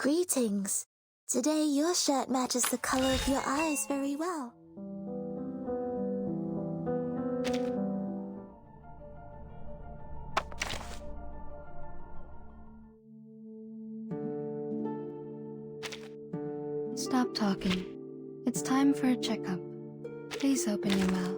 Greetings. Today your shirt matches the color of your eyes very well. Stop talking. It's time for a checkup. Please open your mouth.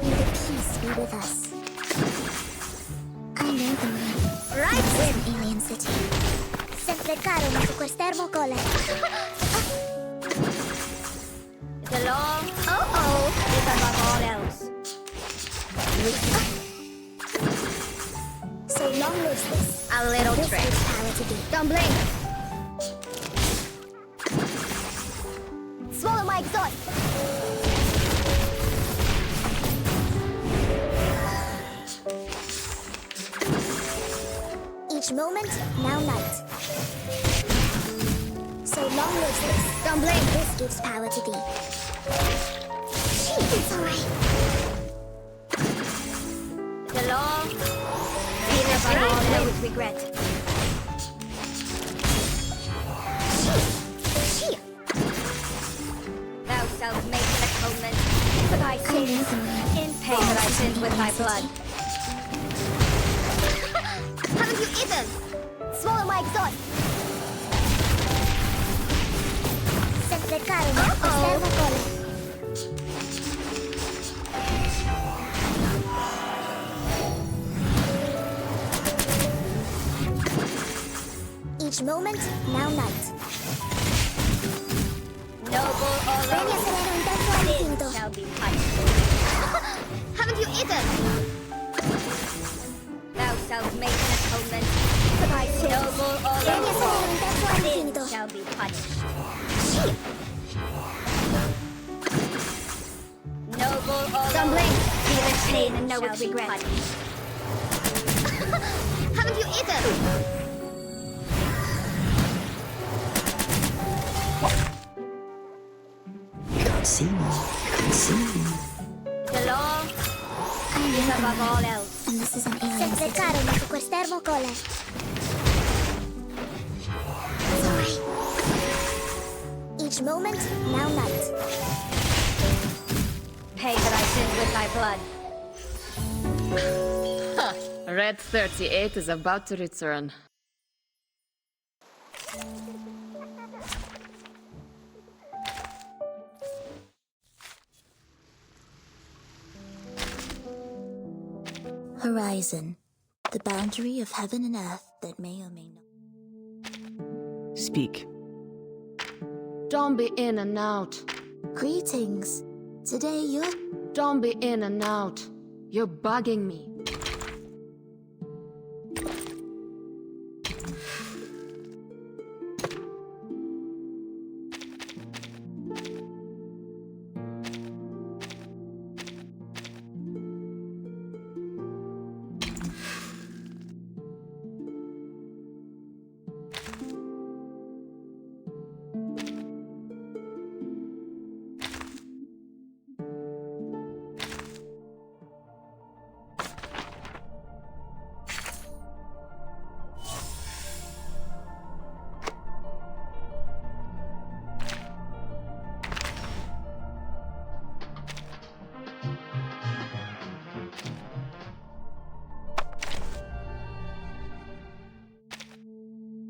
May the peace be with us. I know the way. Right in Alien City. Sempre caro ma su quest'ermo cole. It's a long it's above all else. So long lives this. A little This trick. gives power to be. Don't blink. Swallow my exhaust. Each moment, now night. So long lives this. Don't blink. This gives power to thee. It's alright. It's a long it's above all else with regret. Thou shalt make an atonement for thy sins. In pay for thy sins with thy blood. Haven't you eaten? Swallow my exhaust. Sempre caro ma quest'ermo cole. Each moment, now night. Noble or Premio sereno in terzo al infinito. shall be punished. Haven't you eaten? Thou shalt make an atonement for thy sins. Noble or Premio sereno in terzo al sin infinito. shall be punished. Noble or don't blink. Feel its pain and know its regret. Haven't you eaten? Can't see me. Can't see me. The law is above all else. And this is an alien Sempre caro ma su quest'ermo cole. Sorry. Each moment, now night. Pay for thy sins with thy blood. Red 38 is about to return. Horizon, the boundary of heaven and earth that may or may not. Speak. Don't be in and out. Greetings. Today you're... Don't be in and out. You're bugging me.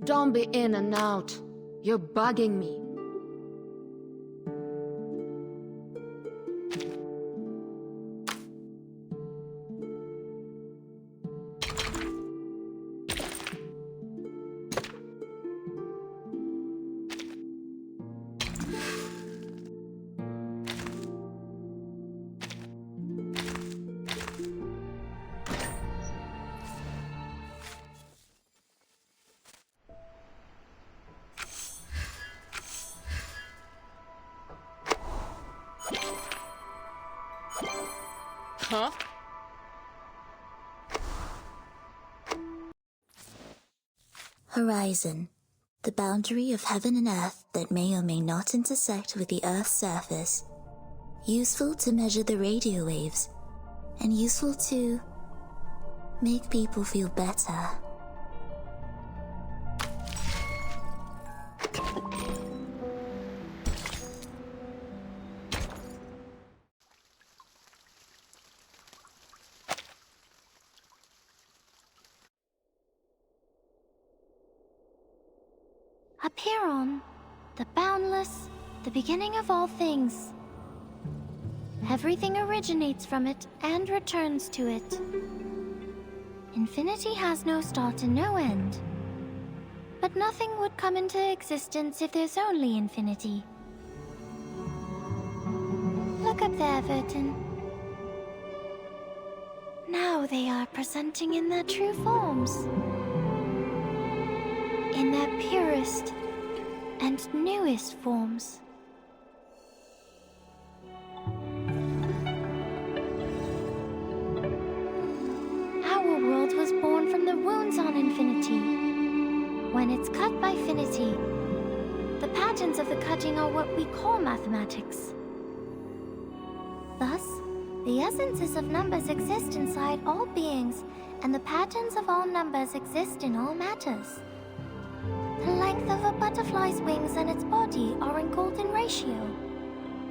Don't be in and out. You're bugging me. Huh? Horizon, the boundary of heaven and earth that may or may not intersect with the Earth's surface, useful to measure the radio waves, and useful to make people feel better. Apiron, the boundless, the beginning of all things. Everything originates from it and returns to it. Infinity has no start and no end. But nothing would come into existence if there's only infinity. Look up there, Vertin. Now they are presenting in their true forms. In their purest and newest forms. Our world was born from the wounds on infinity. When it's cut by finity, the patterns of the cutting are what we call mathematics. Thus, the essences of numbers exist inside all beings, and the patterns of all numbers exist in all matters. The length of a butterfly's wings and its body are in golden ratio,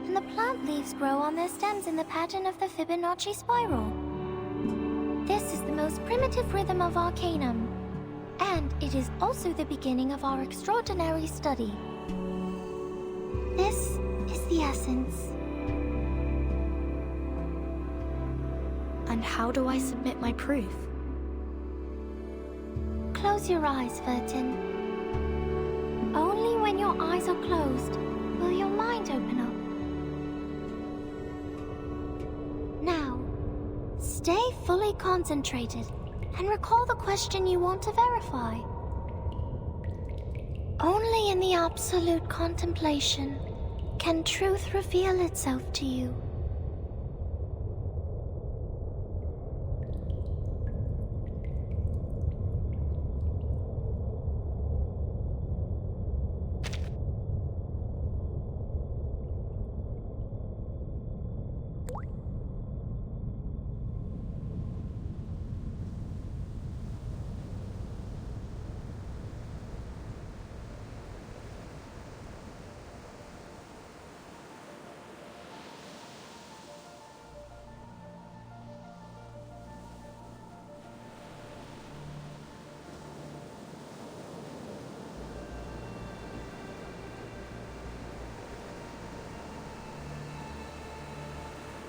and the plant leaves grow on their stems in the pattern of the Fibonacci spiral. This is the most primitive rhythm of Arcanum, and it is also the beginning of our extraordinary study. This is the essence. And how do I submit my proof? Close your eyes, Vertin. Only when your eyes are closed will your mind open up. Now, stay fully concentrated and recall the question you want to verify. Only in the absolute contemplation can truth reveal itself to you.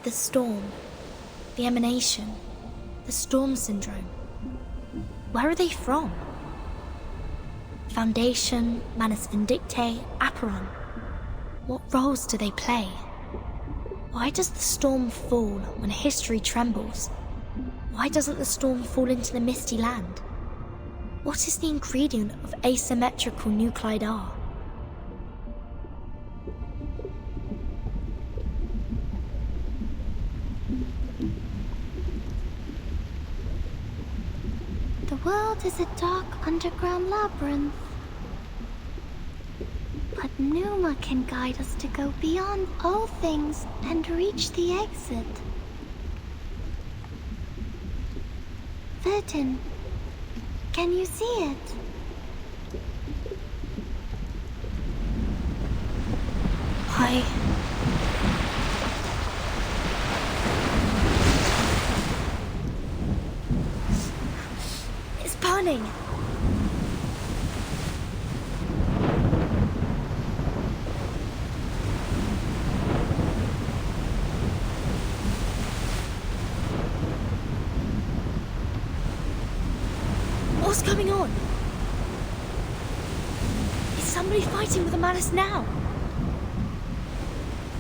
The storm, the emanation, the storm syndrome. Where are they from? Foundation, Manus Vindictae, Aperon. What roles do they play? Why does the storm fall when history trembles? Why doesn't the storm fall into the misty land? What is the ingredient of asymmetrical nuclide R? The world is a dark underground labyrinth. But Numa can guide us to go beyond all things and reach the exit. Vertin, can you see it? It's burning! What's going on? Is somebody fighting with a Manus now?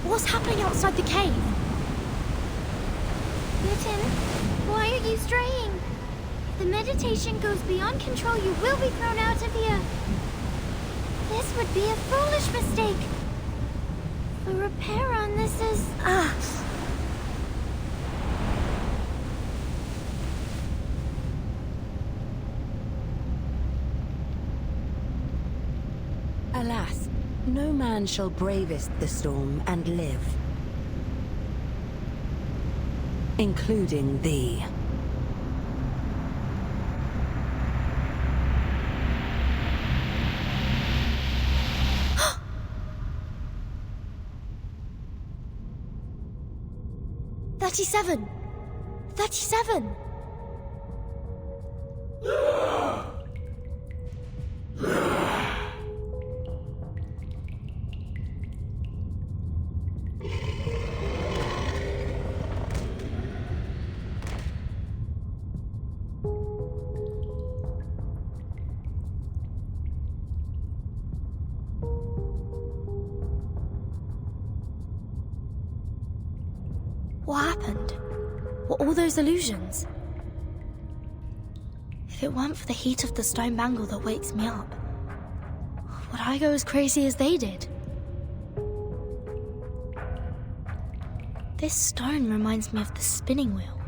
What's happening outside the cave? Vertin, why are you straying? If the meditation goes beyond control, you will be thrown out of here. This would be a foolish mistake. For repair on this is... Alas, no man shall bravest the storm and live. Including thee. "37! 37! What happened? Were all those illusions? If it weren't for the heat of the stone bangle that wakes me up, would I go as crazy as they did? This stone reminds me of the spinning wheel.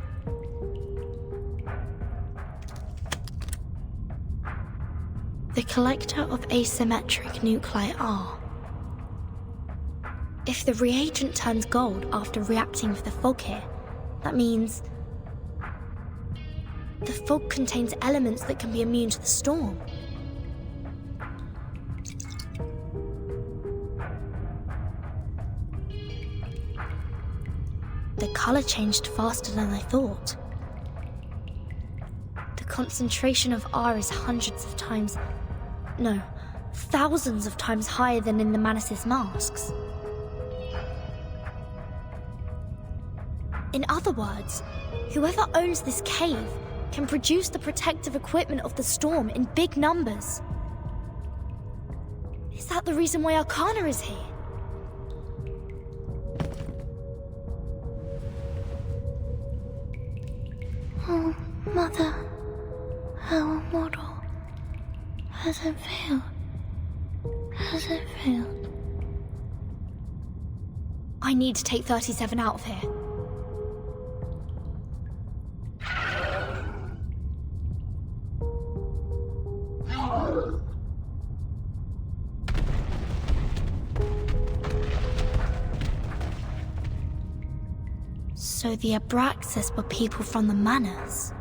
The collector of asymmetric nuclei are. If the reagent turns gold after reacting with the fog here, that means the fog contains elements that can be immune to the storm. The color changed faster than I thought. The concentration of R is hundreds of times, no, thousands of times higher than in the Manus' masks. In other words, whoever owns this cave can produce the protective equipment of the storm in big numbers. Is that the reason why Arcana is here? Oh, Mother, our model. Has it failed? Has it failed? I need to take 37 out of here. So the Abraxas were people from the Manus.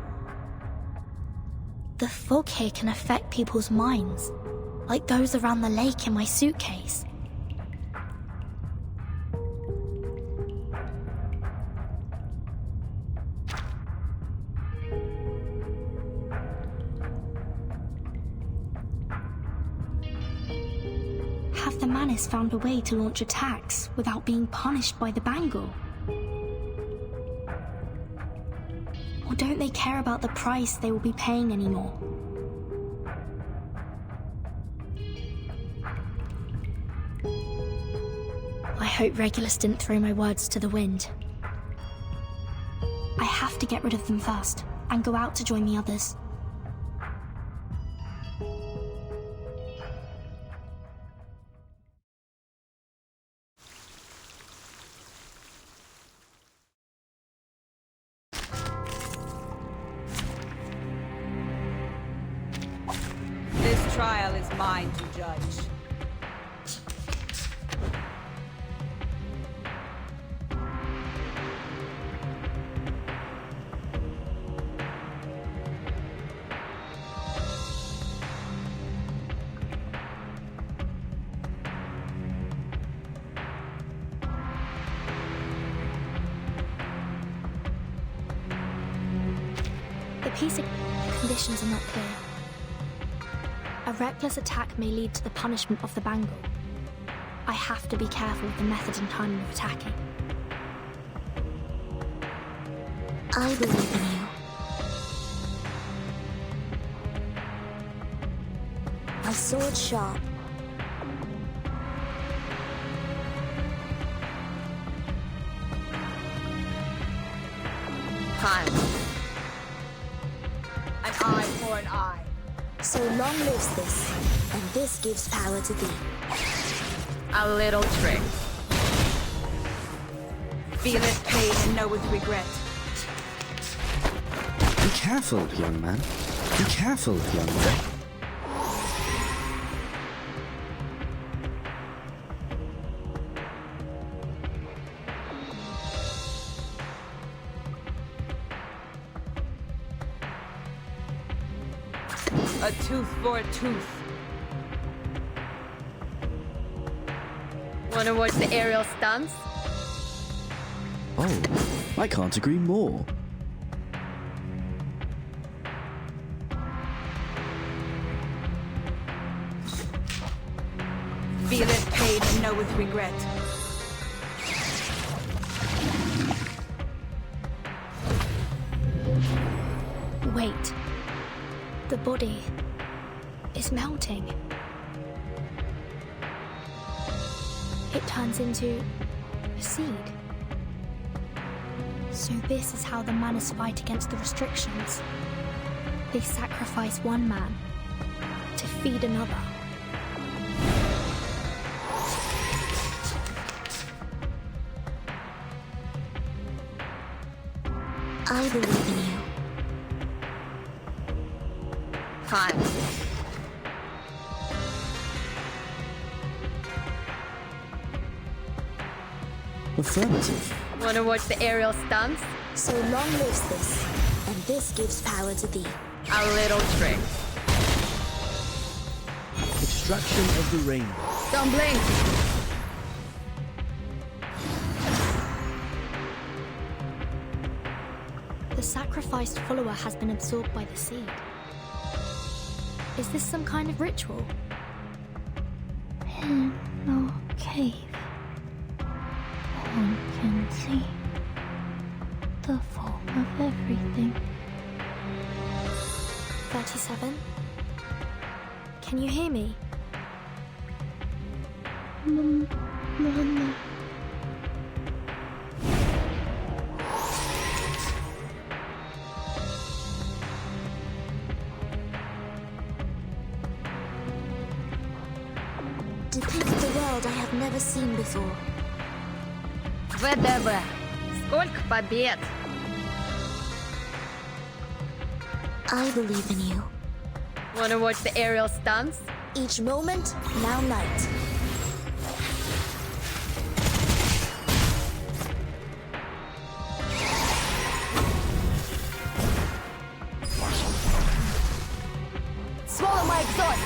The fog here can affect people's minds, like those around the lake in my suitcase. Have the Manus found a way to launch attacks without being punished by the bangle? Or don't they care about the price they will be paying anymore? I hope Regulus didn't throw my words to the wind. I have to get rid of them first, and go out to join the others. This trial is mine to judge. The peace conditions are not clear. A reckless attack may lead to the punishment of the bangle. I have to be careful with the method and timing of attacking. I believe in you. My sword sharp. Time. An eye for an eye. So long lives this, and this gives power to thee. A little trick. Feeleth pain and knoweth regret. Be careful, young man. Be careful, young man. A tooth for a tooth. Wanna watch the aerial stunts? Oh, I can't agree more. Feel it pain and know with regret. Wait. The body is melting. It turns into a seed. So this is how the Manus fight against the restrictions. They sacrifice one man to feed another. I believe in you. Fine. Affirmative. Wanna watch the aerial stunts? So long lives this, and this gives power to thee. A little trick. Extraction of the rainbow. Don't blink. The sacrificed follower has been absorbed by the seed. Is this some kind of ritual? In no cave, one can see the form of everything. 37? Can you hear me? Mother. Depict the world I have never seen before. ВДВ. Сколько побед? I believe in you. Wanna watch the aerial stunts? Each moment, now night. Swallow my exhaust!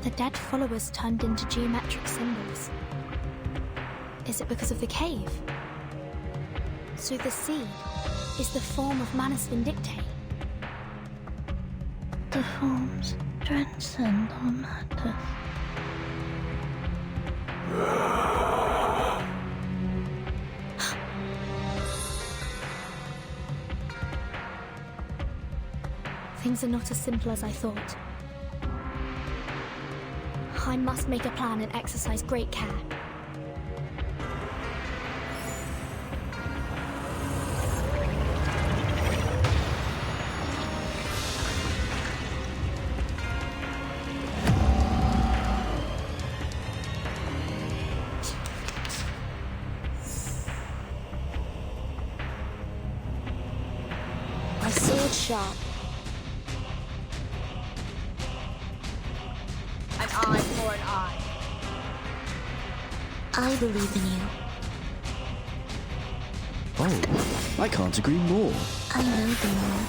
The dead followers turned into geometric symbols. Is it because of the cave? So the seed is the form of Manus Vindictae. The forms transcend all matters. Things are not as simple as I thought. I must make a plan and exercise great care. My sword sharp. An eye for an eye. I believe in you. Oh, I can't agree more. I know the moon,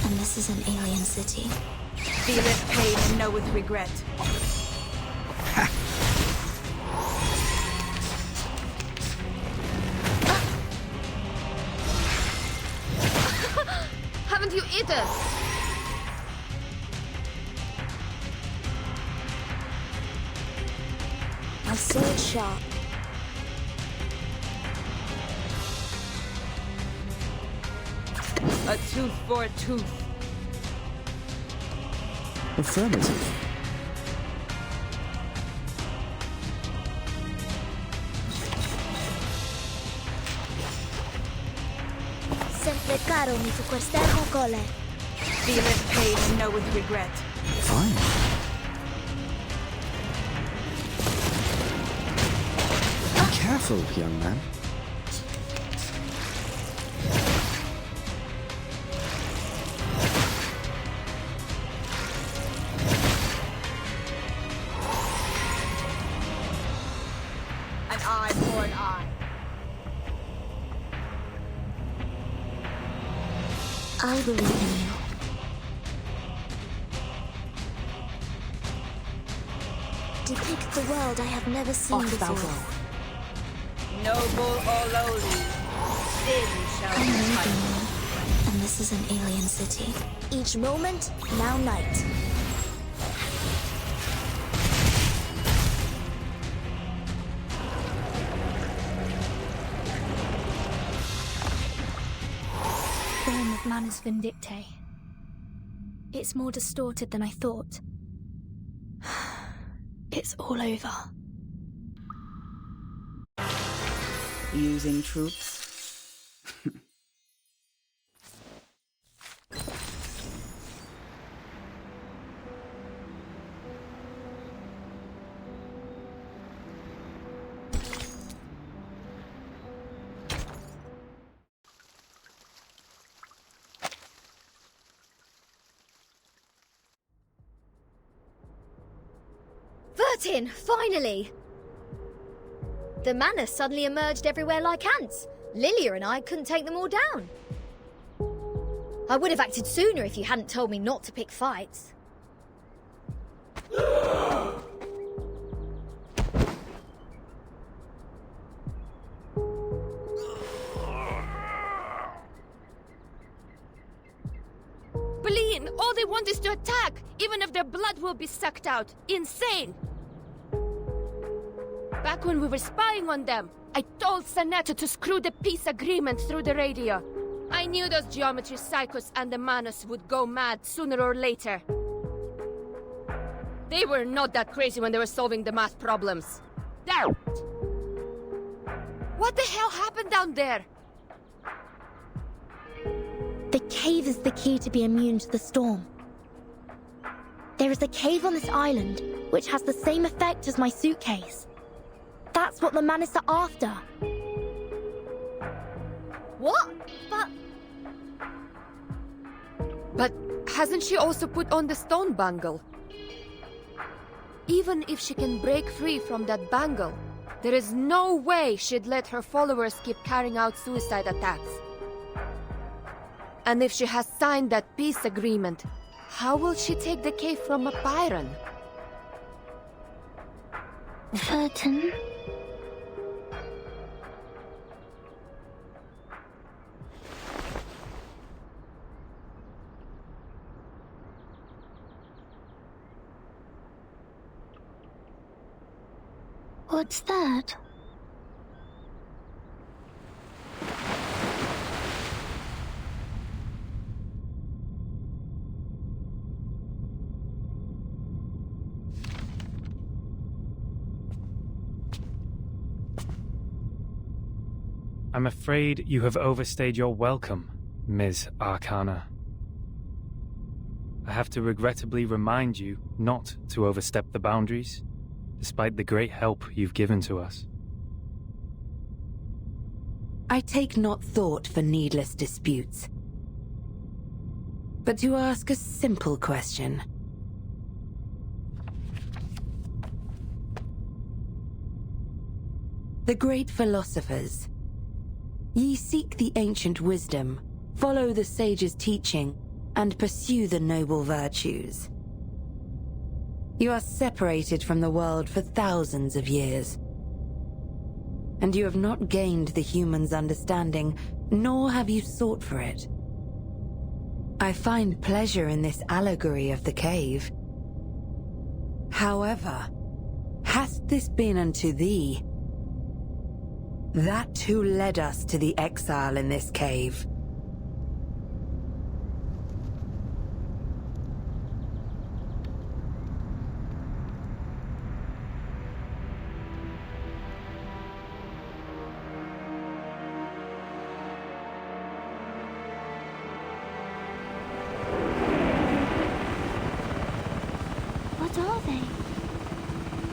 and this is an alien city. Feel it pain and know with regret. Haven't you eaten? My sword sharp. A tooth for a tooth. Affirmative. Sempre caro mi fu quest'ermo cole. Feel it pain and know with regret. Fine. Be careful, young man. eye for an eye. I believe in you. Depict the world I have never seen before. Noble or lowly, sin shall I be know punished. Damien, and this is an alien city. Each moment, now night. Form of Manus Vindictae. It's more distorted than I thought. It's all over. Using troops? Vertin, finally! The Manus suddenly emerged everywhere like ants. Lilia and I couldn't take them all down. I would have acted sooner if you hadn't told me not to pick fights. Belian, all they want is to attack, even if their blood will be sucked out. Insane! Back when we were spying on them, I told Sanetta to screw the peace agreement through the radio. I knew those geometry psychos and the Manus would go mad sooner or later. They were not that crazy when they were solving the math problems. There! What the hell happened down there? The cave is the key to be immune to the storm. There is a cave on this island which has the same effect as my suitcase. That's what the Manus are after. What? But hasn't she also put on the stone bangle? Even if she can break free from that bangle, there is no way she'd let her followers keep carrying out suicide attacks. And if she has signed that peace agreement, how will she take the cave from a Byron? Vertin? What's that? I'm afraid you have overstayed your welcome, Ms. Arcana. I have to regrettably remind you not to overstep the boundaries, despite the great help you've given to us. I take not thought for needless disputes. But to ask a simple question. The great philosophers. Ye seek the ancient wisdom, follow the sage's teaching, and pursue the noble virtues. You are separated from the world for thousands of years. And you have not gained the human's understanding, nor have you sought for it. I find pleasure in this allegory of the cave. However, hast this been unto thee? That too led us to the exile in this cave. What are they?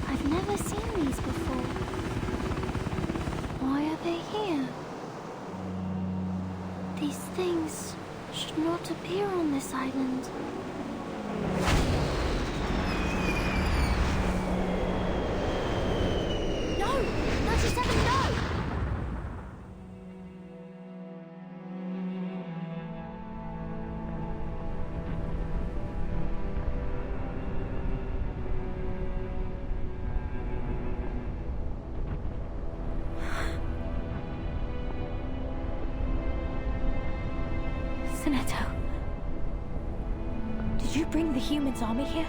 I've never seen these before. Why are they here? These things should not appear on this island. No! 37 Neto. Did you bring the humans' army here?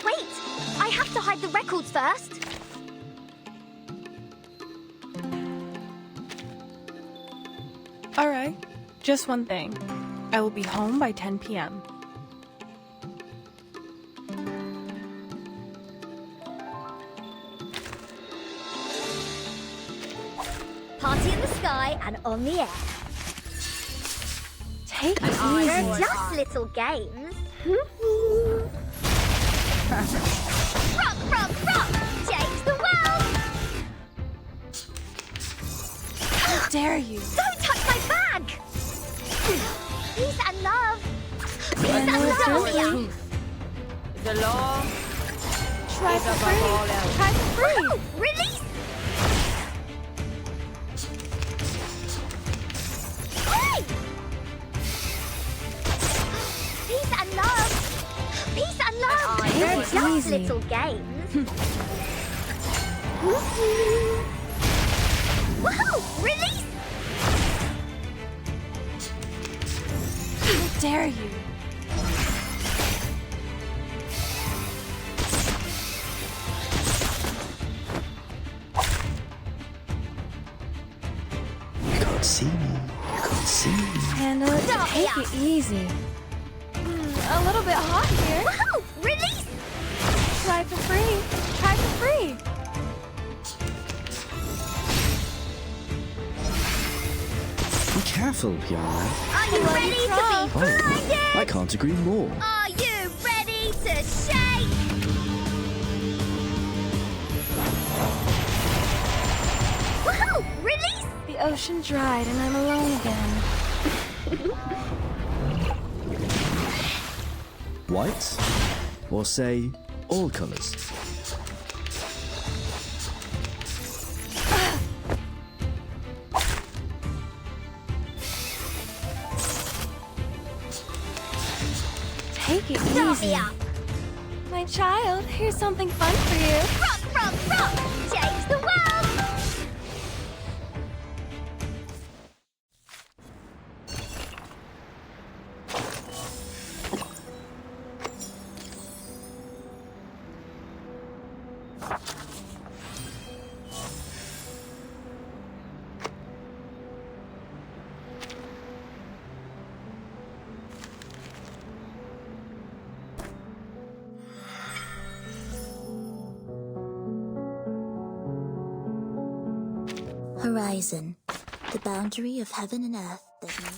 Wait! I have to hide the records first. Alright, just one thing. I will be home by 10 p.m. Party in the sky and on the air. Take it They're easy. just little games. Rock, rock, rock! Change the world! How dare you? Don't touch my bag! Peace and love! Peace I and know it's love! just the truth. The law Try is for above free. all else. Try for free. Woohoo! Release! Hey! Peace and love! Peace and love! They're it just easy. little games. Woohoo! Release! How dare you? You can't see me. You can't see me. Hannah, Stop take ya. it easy. A little bit hot here. Woohoo! Release! Try for free. Try for free. Be careful, young man. Are you ready to be blinded? I can't agree more. Are you ready to shake? Woohoo! Release! The ocean dried and I'm alone again. White? Or say, all colours? Take it Start easy. me up! My child, here's something fun for you. Rock, rock, rock! Change the world! Horizon, the boundary of heaven and earth that may...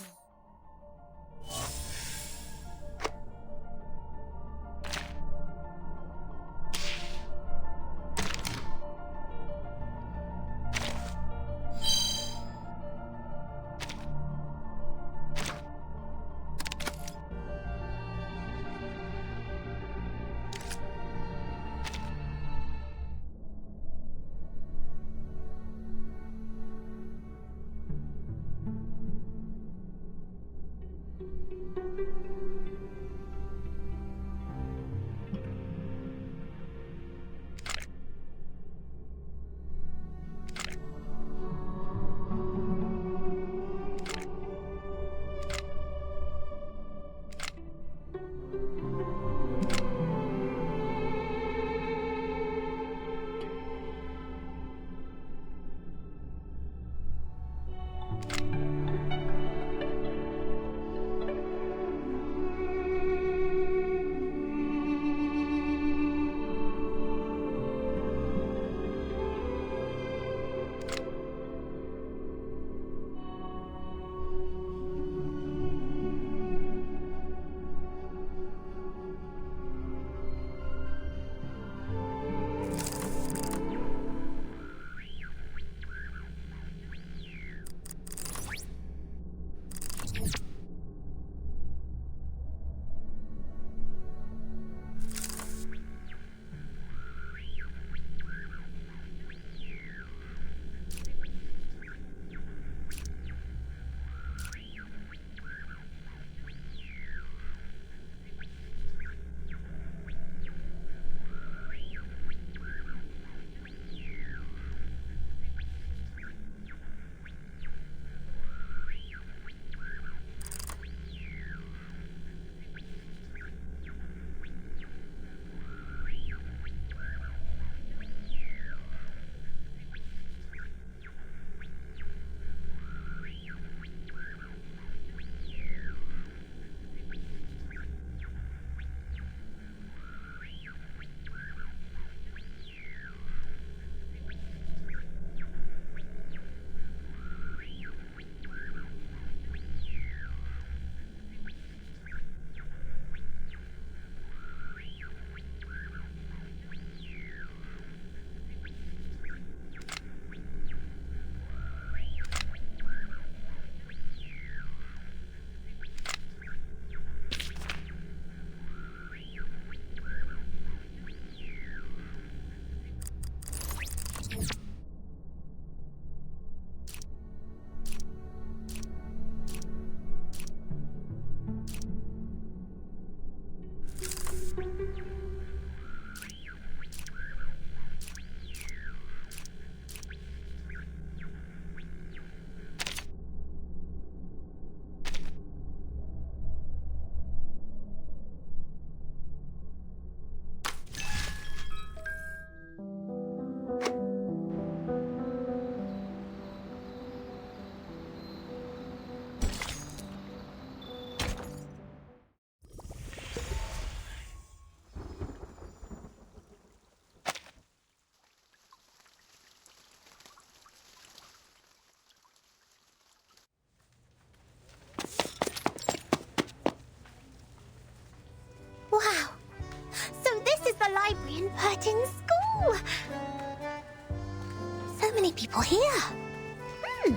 people here.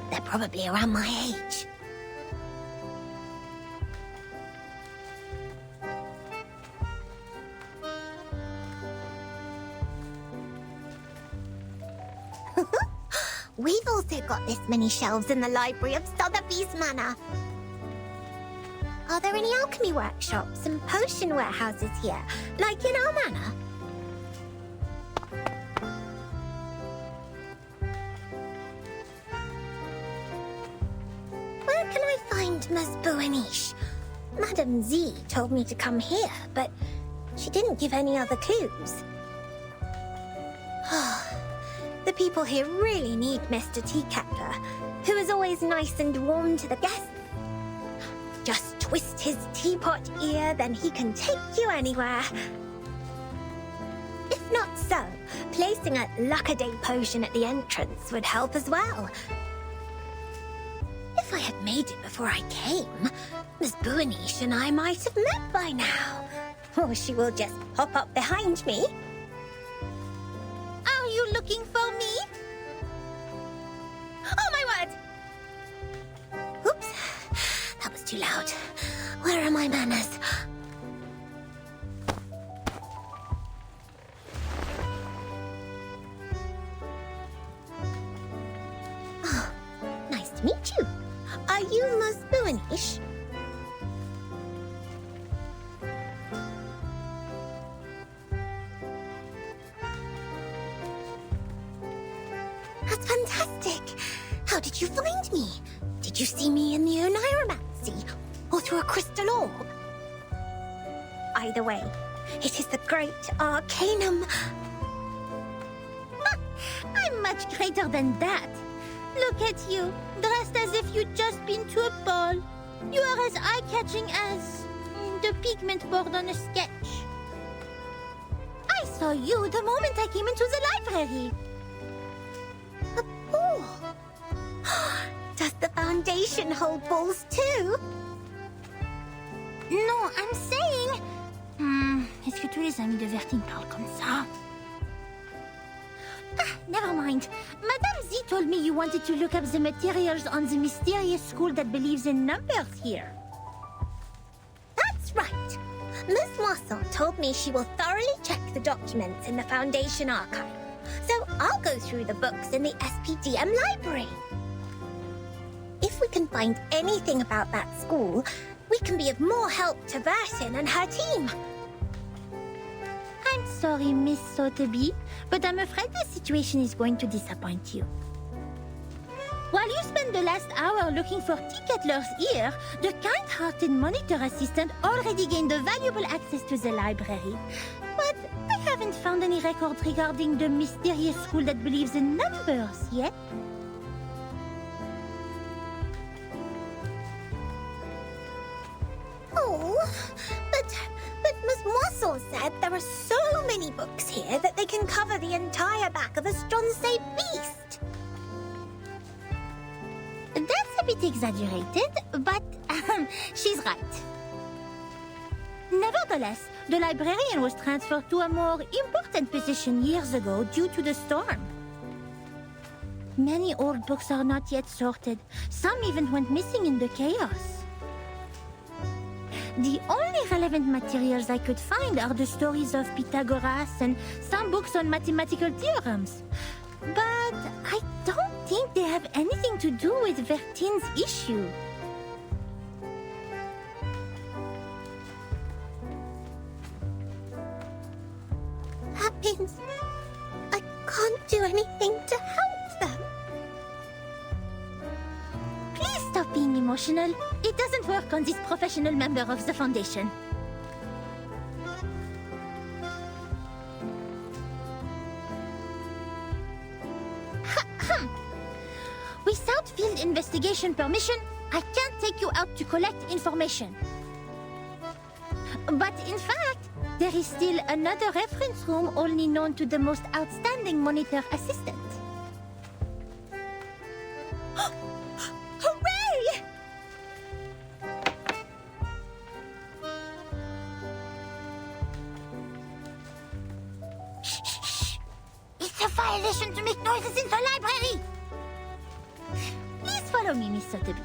They're probably around my age. We've also got this many shelves in the library of Sotheby's Manor. Are there any alchemy workshops and potion warehouses here, like in our manor? Where can I find Ms. Buanish? Madame Z told me to come here, but she didn't give any other clues. The people here really need Mr. Teaketler, who is always nice and warm to the guests. Just twist his teapot ear, then he can take you anywhere. If not so, placing a luck-a-day potion at the entrance would help as well. If I had made it before I came, Miss Buanish and I might have met by now. Or she will just pop up behind me. Are you looking for me? Oh my word! Oops, that was too loud. Where are my manners? Oh, nice to meet you. Are you Ms. Buanish? That's fantastic! How did you find me? Did you see me in the Oneiromancy? Or through a crystal orb? Either way, it is the great Arcanum. I'm much greater than that. Look at you, dressed as if you'd just been to a ball. You are as eye-catching as the pigment board on a sketch. I saw you the moment I came into the library. A ball? Does the Foundation hold balls too? Non, I'm saying... Est-ce que tous les amis de Vertine parlent comme ça? Never mind. Madame Z told me you wanted to look up the materials on the mysterious school that believes in numbers here. That's right. Miss Moisson told me she will thoroughly check the documents in the Foundation archive. So I'll go through the books in the SPDM library. If we can find anything about that school, we can be of more help to Vertin and her team. I'm sorry, Miss Sotheby, but I'm afraid the situation is going to disappoint you. While you spent the last hour looking for Teaketler's ear, the kind-hearted monitor assistant already gained a valuable access to the library. But I haven't found any record regarding the mysterious school that believes in numbers yet. Oh, but Miss Moisson said there are so many books here that they can cover the entire back of a Stronsay beast. That's a bit exaggerated, but she's right. Nevertheless, the librarian was transferred to a more important position years ago due to the storm. Many old books are not yet sorted. Some even went missing in the chaos. The only relevant materials I could find are the stories of Pythagoras and some books on mathematical theorems. But I don't think they have anything to do with Vertin's issue. That means I can't do anything to help them. Please stop being emotional. It doesn't work on this professional member of the Foundation. Without field investigation permission, I can't take you out to collect information. But in fact, there is still another reference room only known to the most outstanding monitor assistant. Hooray! Shh, shh, shh. It's a violation to make noise choices in the library! Please follow me, Miss Sotheby.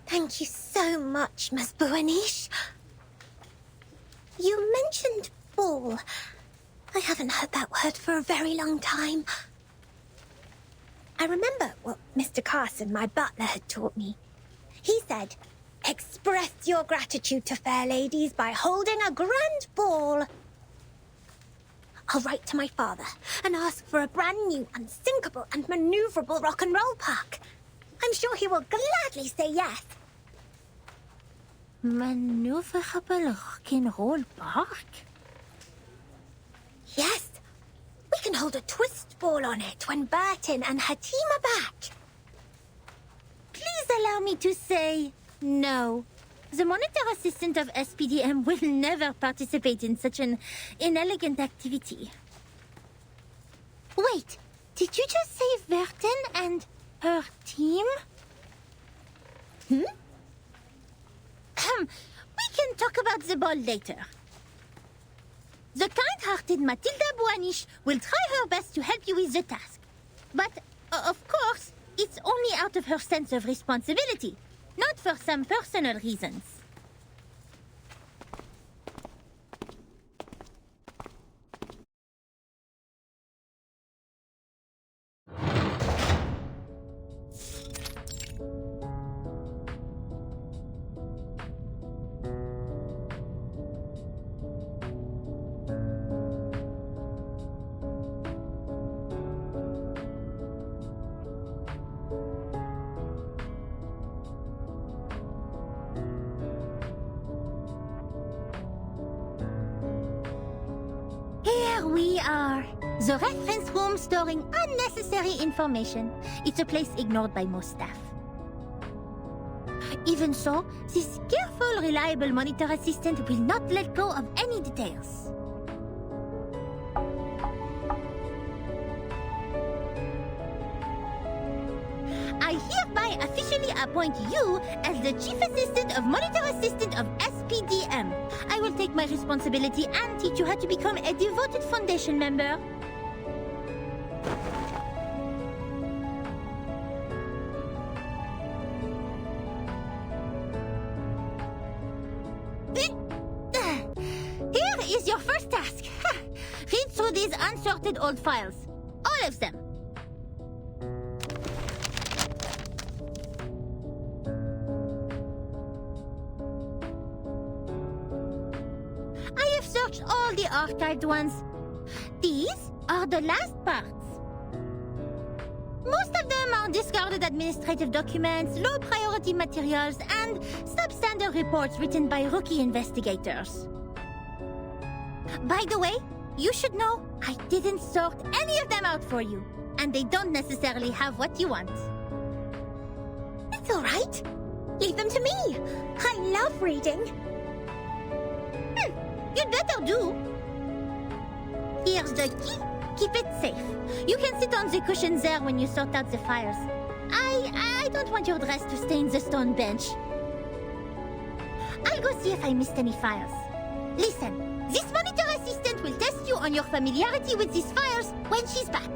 Thank you so much, Miss Buanish. You mentioned ball. I haven't heard that word for a very long time. I remember what Mr. Carson, my butler, had taught me. He said, express your gratitude to fair ladies by holding a grand ball. I'll write to my father and ask for a brand new, unsinkable and maneuverable rock and roll park. I'm sure he will gladly say yes. Maneuverable rock and roll park? Yes. We can hold a twist ball on it when Burton and her team are back. Please allow me to say no. The monitor assistant of SPDM will never participate in such an inelegant activity. Wait, did you just say Burton and her team? Hmm? We can talk about the ball later. The kind-hearted Matilda Buanish will try her best to help you with the task. But, of course, it's only out of her sense of responsibility, not for some personal reasons. Here we are. The reference room storing unnecessary information. It's a place ignored by most staff. Even so, this careful, reliable monitor assistant will not let go of any details. I hereby officially appoint you as the Chief Assistant of Monitor Assistant of SPDM. I will take my responsibility and teach you how to become a devoted Foundation member. Here is your first task. Read through these unsorted old files. All of them. I have searched all the archived ones. These are the last parts. Most of them are discarded administrative documents, low-priority materials, and substandard reports written by rookie investigators. By the way, you should know I didn't sort any of them out for you, and they don't necessarily have what you want. It's all right. Leave them to me. I love reading. You'd better do. Here's the key. Keep it safe. You can sit on the cushion there when you sort out the files. I don't want your dress to stain the stone bench. I'll go see if I missed any files. Listen, this monitor assistant will test you on your familiarity with these files when she's back.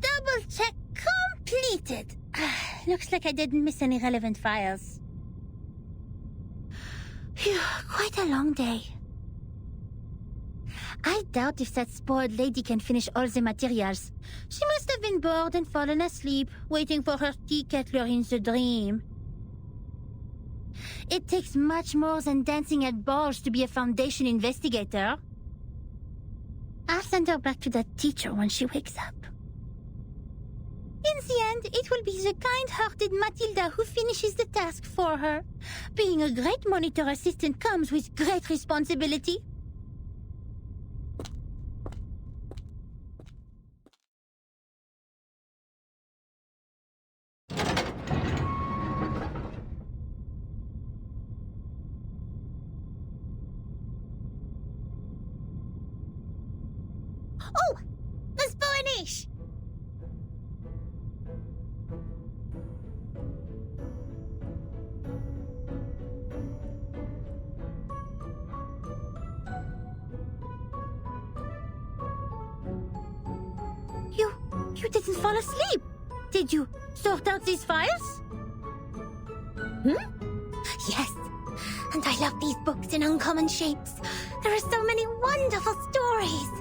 Double check completed. Looks like I didn't miss any relevant files. Phew, quite a long day. I doubt if that spoiled lady can finish all the materials. She must have been bored and fallen asleep, waiting for her tea kettler in the dream. It takes much more than dancing at balls to be a Foundation investigator. I'll send her back to that teacher when she wakes up. In the end, it will be the kind-hearted Matilda who finishes the task for her. Being a great monitor assistant comes with great responsibility. You didn't fall asleep. Did you sort out these files? Yes, and I love these books in uncommon shapes. There are so many wonderful stories.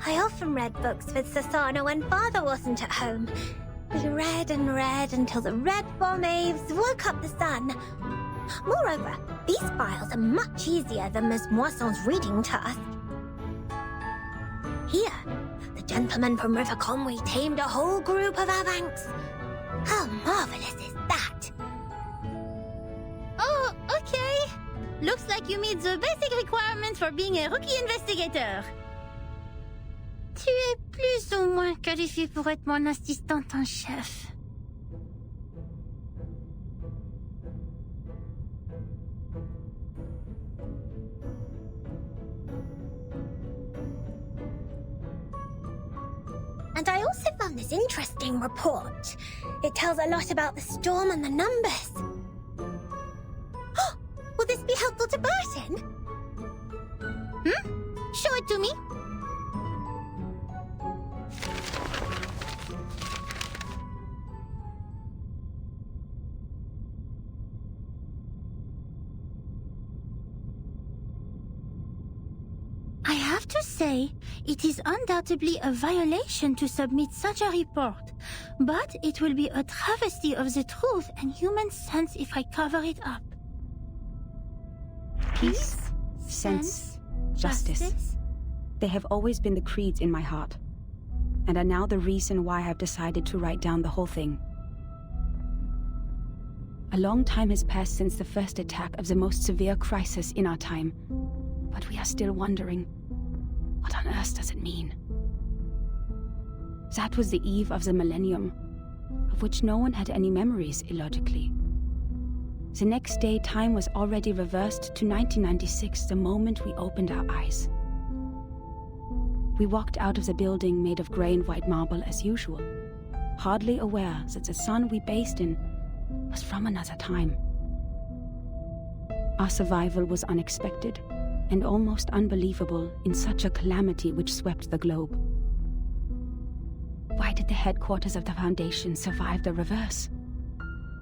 I often read books with Sasana when Father wasn't at home. We read and read until the red bomb waves woke up the sun. Moreover, these files are much easier than Miss Moisson's reading task. Here, the gentleman from River Conway tamed a whole group of Avanks. How marvelous is that? Oh, okay. Looks like you meet the basic requirements for being a rookie investigator. Tu es plus ou moins qualifié pour être mon assistante en chef. And I also found this interesting report. It tells a lot about the storm and the numbers. Will this be helpful to Burton? Show it to me. I have to say, it is undoubtedly a violation to submit such a report, but it will be a travesty of the truth and human sense if I cover it up. Peace, sense, justice. They have always been the creeds in my heart, and are now the reason why I have decided to write down the whole thing. A long time has passed since the first attack of the most severe crisis in our time, but we are still wondering, what on earth does it mean? That was the eve of the millennium, of which no one had any memories, illogically. The next day, time was already reversed to 1996, the moment we opened our eyes. We walked out of the building made of grey and white marble as usual, hardly aware that the sun we bathed in was from another time. Our survival was unexpected and almost unbelievable in such a calamity which swept the globe. Why did the headquarters of the Foundation survive the reverse?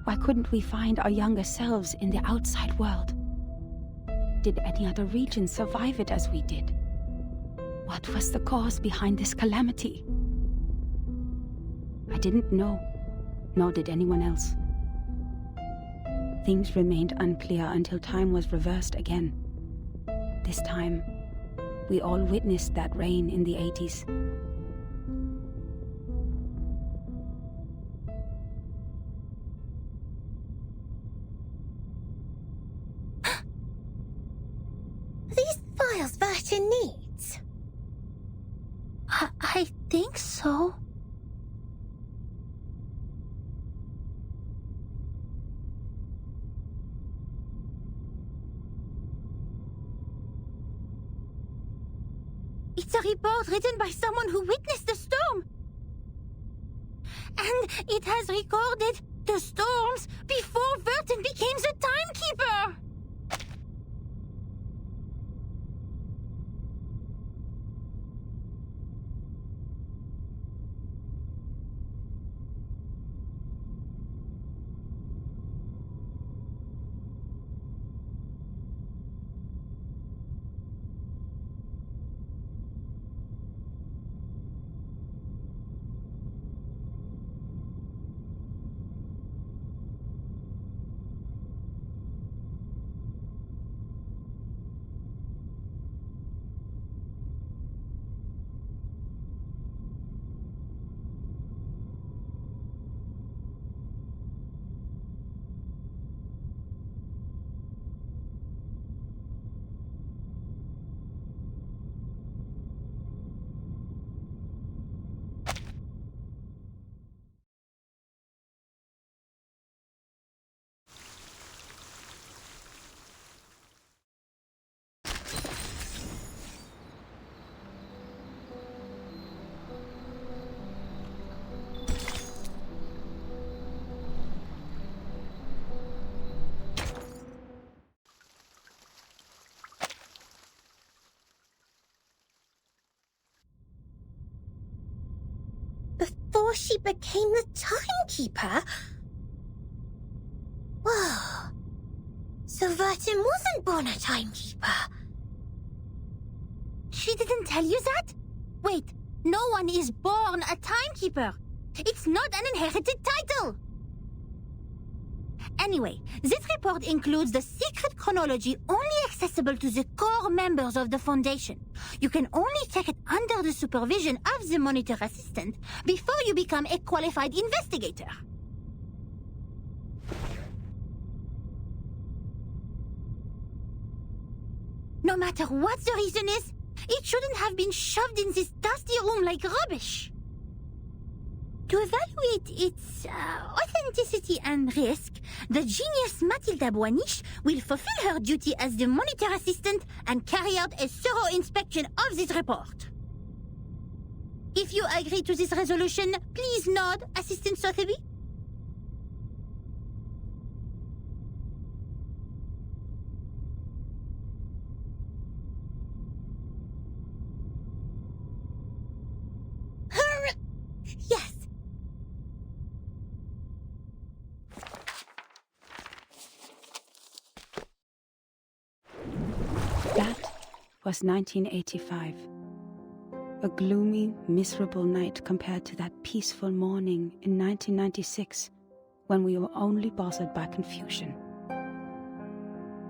Why couldn't we find our younger selves in the outside world? Did any other region survive it as we did? What was the cause behind this calamity? I didn't know, nor did anyone else. Things remained unclear until time was reversed again. This time, we all witnessed that rain in the 80s. These files Burton needs? I think so. It's a report written by someone who witnessed the storm. And it has recorded the storms before Burton became the timekeeper. before she became the Timekeeper? Whoa. So Vertim wasn't born a Timekeeper. She didn't tell you that? Wait, no one is born a Timekeeper. It's not an inherited title. Anyway, this report includes the secret chronology only accessible to the core members of the Foundation. You can only check it under the supervision of the Monitor Assistant before you become a qualified investigator. No matter what the reason is, it shouldn't have been shoved in this dusty room like rubbish. To evaluate its authenticity and risk, the genius Matilda Boiniche will fulfill her duty as the Monitor Assistant and carry out a thorough inspection of this report. If you agree to this resolution, please nod, Assistant Sotheby. Yes. That was 1985. A gloomy, miserable night compared to that peaceful morning in 1996, when we were only bothered by confusion.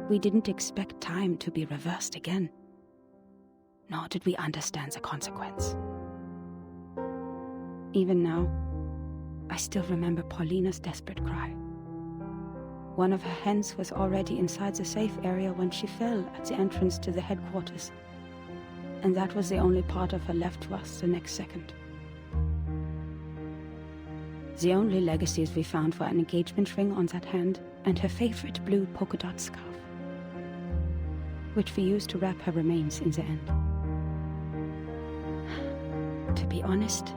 We didn't expect time to be reversed again, nor did we understand the consequence. Even now, I still remember Paulina's desperate cry. One of her hens was already inside the safe area when she fell at the entrance to the headquarters, and that was the only part of her left to us the next second. The only legacies we found were an engagement ring on that hand and her favorite blue polka dot scarf, which we used to wrap her remains in the end. To be honest,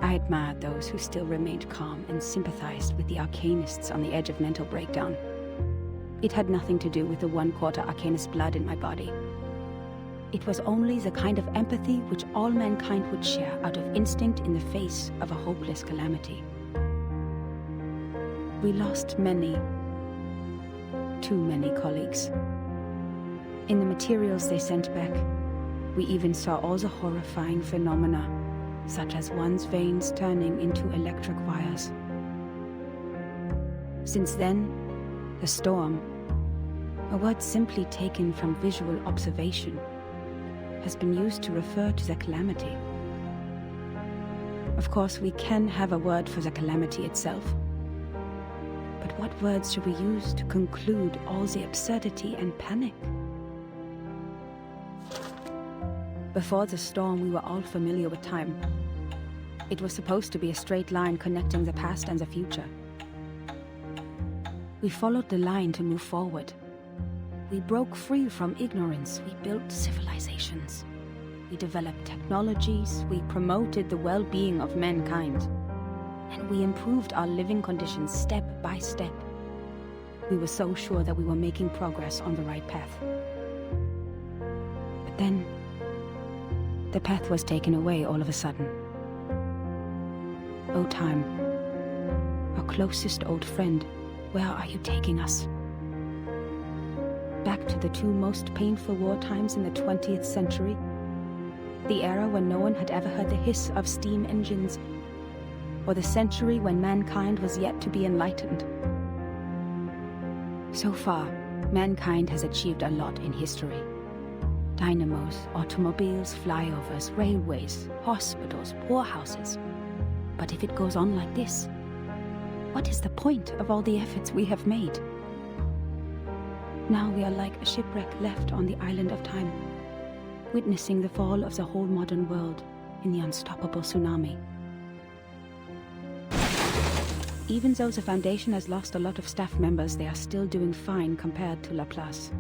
I admired those who still remained calm and sympathized with the arcanists on the edge of mental breakdown. It had nothing to do with the 1/4 arcanist blood in my body. It was only the kind of empathy which all mankind would share out of instinct in the face of a hopeless calamity. We lost many, too many colleagues. In the materials they sent back, we even saw all the horrifying phenomena, such as one's veins turning into electric wires. Since then, the storm, a word simply taken from visual observation, has been used to refer to the calamity. Of course, we can have a word for the calamity itself. But what words should we use to conclude all the absurdity and panic? Before the storm, we were all familiar with time. It was supposed to be a straight line connecting the past and the future. We followed the line to move forward. We broke free from ignorance. We built civilizations. We developed technologies. We promoted the well-being of mankind. And we improved our living conditions step by step. We were so sure that we were making progress on the right path. But then, the path was taken away all of a sudden. Oh, time, our closest old friend, where are you taking us? Back to the two most painful wartimes in the 20th century? The era when no one had ever heard the hiss of steam engines? Or the century when mankind was yet to be enlightened? So far, mankind has achieved a lot in history. Dynamos, automobiles, flyovers, railways, hospitals, poorhouses. But if it goes on like this, what is the point of all the efforts we have made? Now we are like a shipwreck left on the island of time, witnessing the fall of the whole modern world in the unstoppable tsunami. Even though the Foundation has lost a lot of staff members, they are still doing fine compared to Laplace.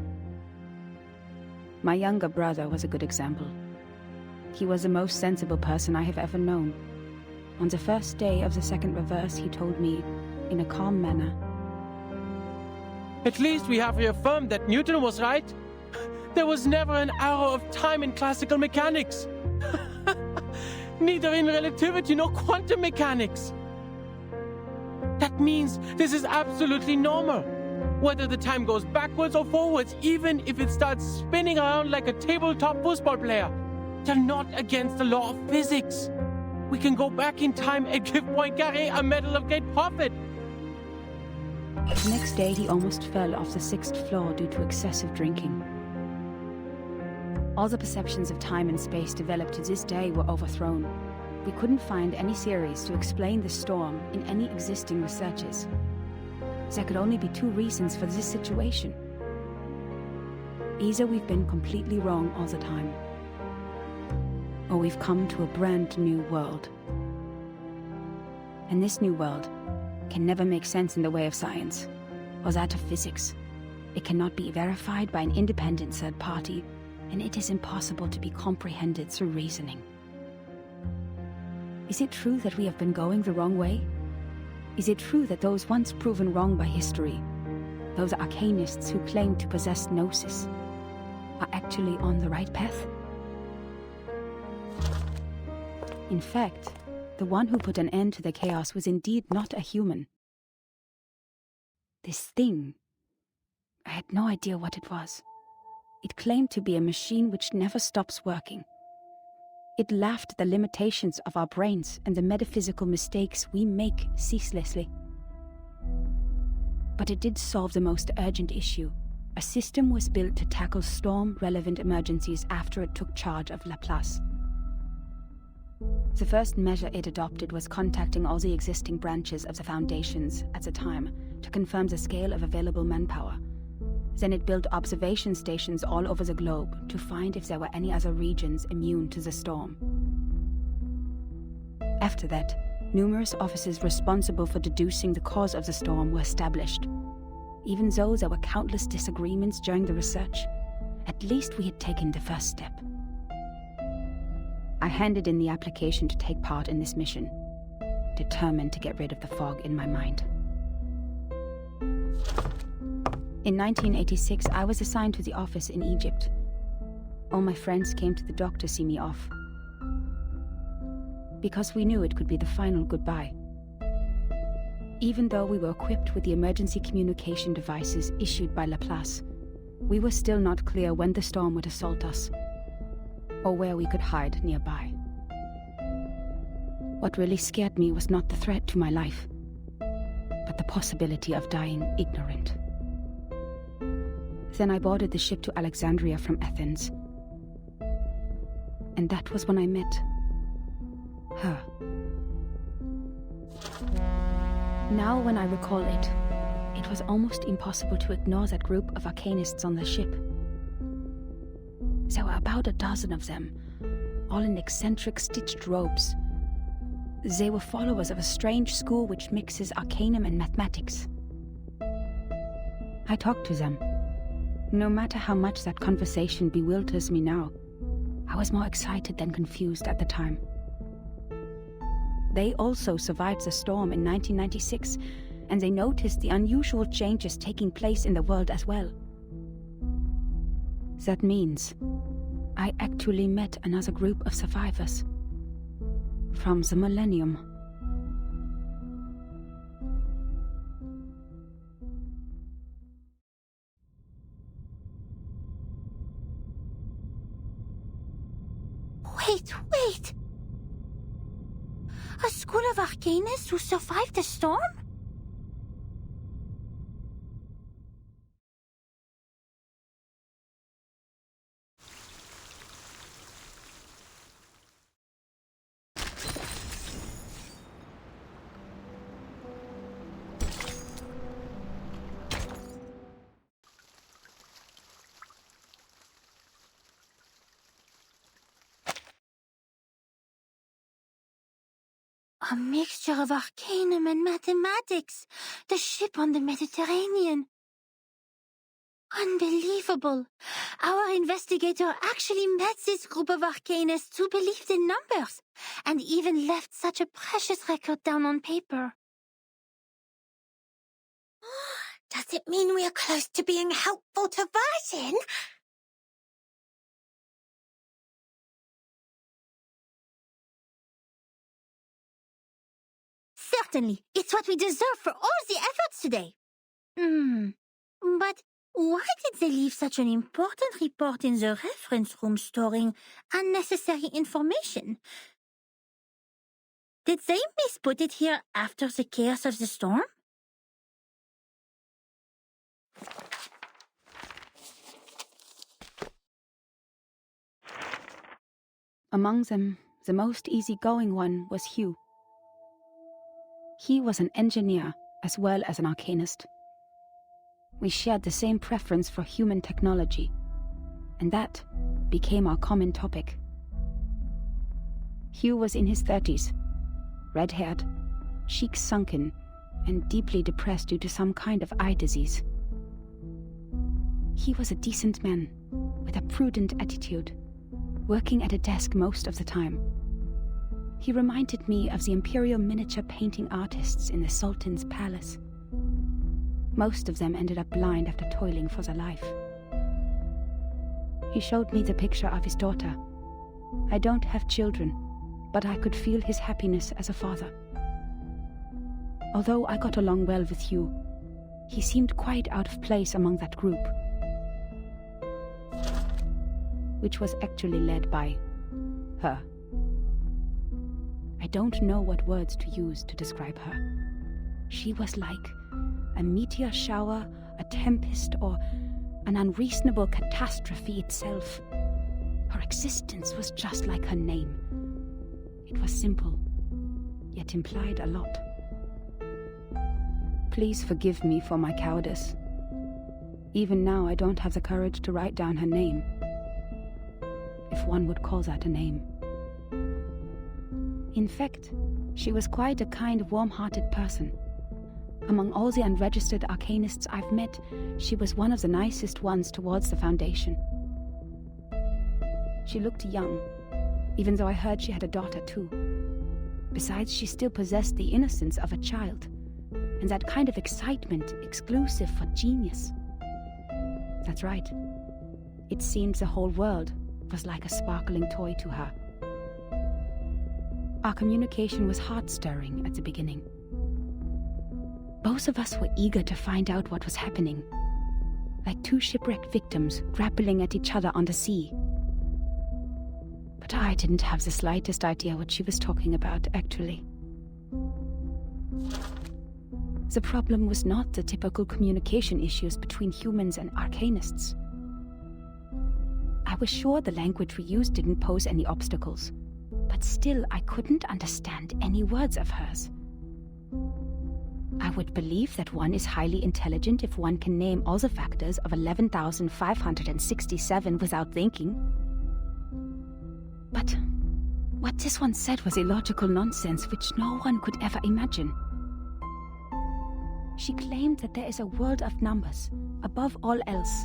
My younger brother was a good example. He was the most sensible person I have ever known. On the first day of the second reverse, he told me, in a calm manner, "At least we have reaffirmed that Newton was right. There was never an arrow of time in classical mechanics. neither in relativity nor quantum mechanics. That means this is absolutely normal. Whether the time goes backwards or forwards, even if it starts spinning around like a tabletop football player, they're not against the law of physics. We can go back in time and give Poincaré a Medal of Great Prophet. The next day, he almost fell off the 6th floor due to excessive drinking. All the perceptions of time and space developed to this day were overthrown. We couldn't find any theories to explain the storm in any existing researches. There could only be 2 reasons for this situation. Either we've been completely wrong all the time, or we've come to a brand new world. And this new world can never make sense in the way of science, or that of physics. It cannot be verified by an independent third party, and it is impossible to be comprehended through reasoning. Is it true that we have been going the wrong way? Is it true that those once proven wrong by history, those arcanists who claim to possess gnosis, are actually on the right path? In fact, the one who put an end to the chaos was indeed not a human. This thing, I had no idea what it was. It claimed to be a machine which never stops working. It laughed at the limitations of our brains and the metaphysical mistakes we make ceaselessly. But it did solve the most urgent issue. A system was built to tackle storm-relevant emergencies after it took charge of Laplace. The first measure it adopted was contacting all the existing branches of the Foundations at the time to confirm the scale of available manpower. Then it built observation stations all over the globe to find if there were any other regions immune to the storm. After that, numerous offices responsible for deducing the cause of the storm were established. Even though there were countless disagreements during the research, at least we had taken the first step. I handed in the application to take part in this mission, determined to get rid of the fog in my mind. In 1986, I was assigned to the office in Egypt. All my friends came to the dock to see me off, because we knew it could be the final goodbye. Even though we were equipped with the emergency communication devices issued by Laplace, we were still not clear when the storm would assault us, or where we could hide nearby. What really scared me was not the threat to my life, but the possibility of dying ignorant. Then I boarded the ship to Alexandria from Athens. And that was when I met her. Now when I recall it, it was almost impossible to ignore that group of arcanists on the ship. There were about a dozen of them, all in eccentric stitched robes. They were followers of a strange school which mixes arcanum and mathematics. I talked to them. No matter how much that conversation bewilders me now, I was more excited than confused at the time. They also survived the storm in 1996, and they noticed the unusual changes taking place in the world as well. That means I actually met another group of survivors from the Millennium. Wait! A school of arcanists who survived the storm? A mixture of arcanum and mathematics. The ship on the Mediterranean. Unbelievable. Our investigator actually met this group of arcanists who believed in numbers, and even left such a precious record down on paper. Does it mean we are close to being helpful to Virgin? Certainly. It's what we deserve for all the efforts today. But why did they leave such an important report in the reference room storing unnecessary information? Did they misput it here after the chaos of the storm? Among them, the most easygoing one was Hugh. He was an engineer as well as an arcanist. We shared the same preference for human technology, and that became our common topic. Hugh was in his 30s, red-haired, cheeks sunken, and deeply depressed due to some kind of eye disease. He was a decent man, with a prudent attitude, working at a desk most of the time. He reminded me of the imperial miniature painting artists in the Sultan's palace. Most of them ended up blind after toiling for their life. He showed me the picture of his daughter. I don't have children, but I could feel his happiness as a father. Although I got along well with Hugh, he seemed quite out of place among that group, which was actually led by her. I don't know what words to use to describe her. She was like a meteor shower, a tempest, or an unreasonable catastrophe itself. Her existence was just like her name. It was simple, yet implied a lot. Please forgive me for my cowardice. Even now, I don't have the courage to write down her name, if one would call that a name. In fact, she was quite a kind, warm-hearted person. Among all the unregistered arcanists I've met, she was one of the nicest ones towards the Foundation. She looked young, even though I heard she had a daughter too. Besides, she still possessed the innocence of a child, and that kind of excitement exclusive for genius. That's right. It seemed the whole world was like a sparkling toy to her. Our communication was heart-stirring at the beginning. Both of us were eager to find out what was happening, like two shipwrecked victims grappling at each other on the sea. But I didn't have the slightest idea what she was talking about, actually. The problem was not the typical communication issues between humans and arcanists. I was sure the language we used didn't pose any obstacles, but still I couldn't understand any words of hers. I would believe that one is highly intelligent if one can name all the factors of 11,567 without thinking. But what this one said was illogical nonsense which no one could ever imagine. She claimed that there is a world of numbers, above all else,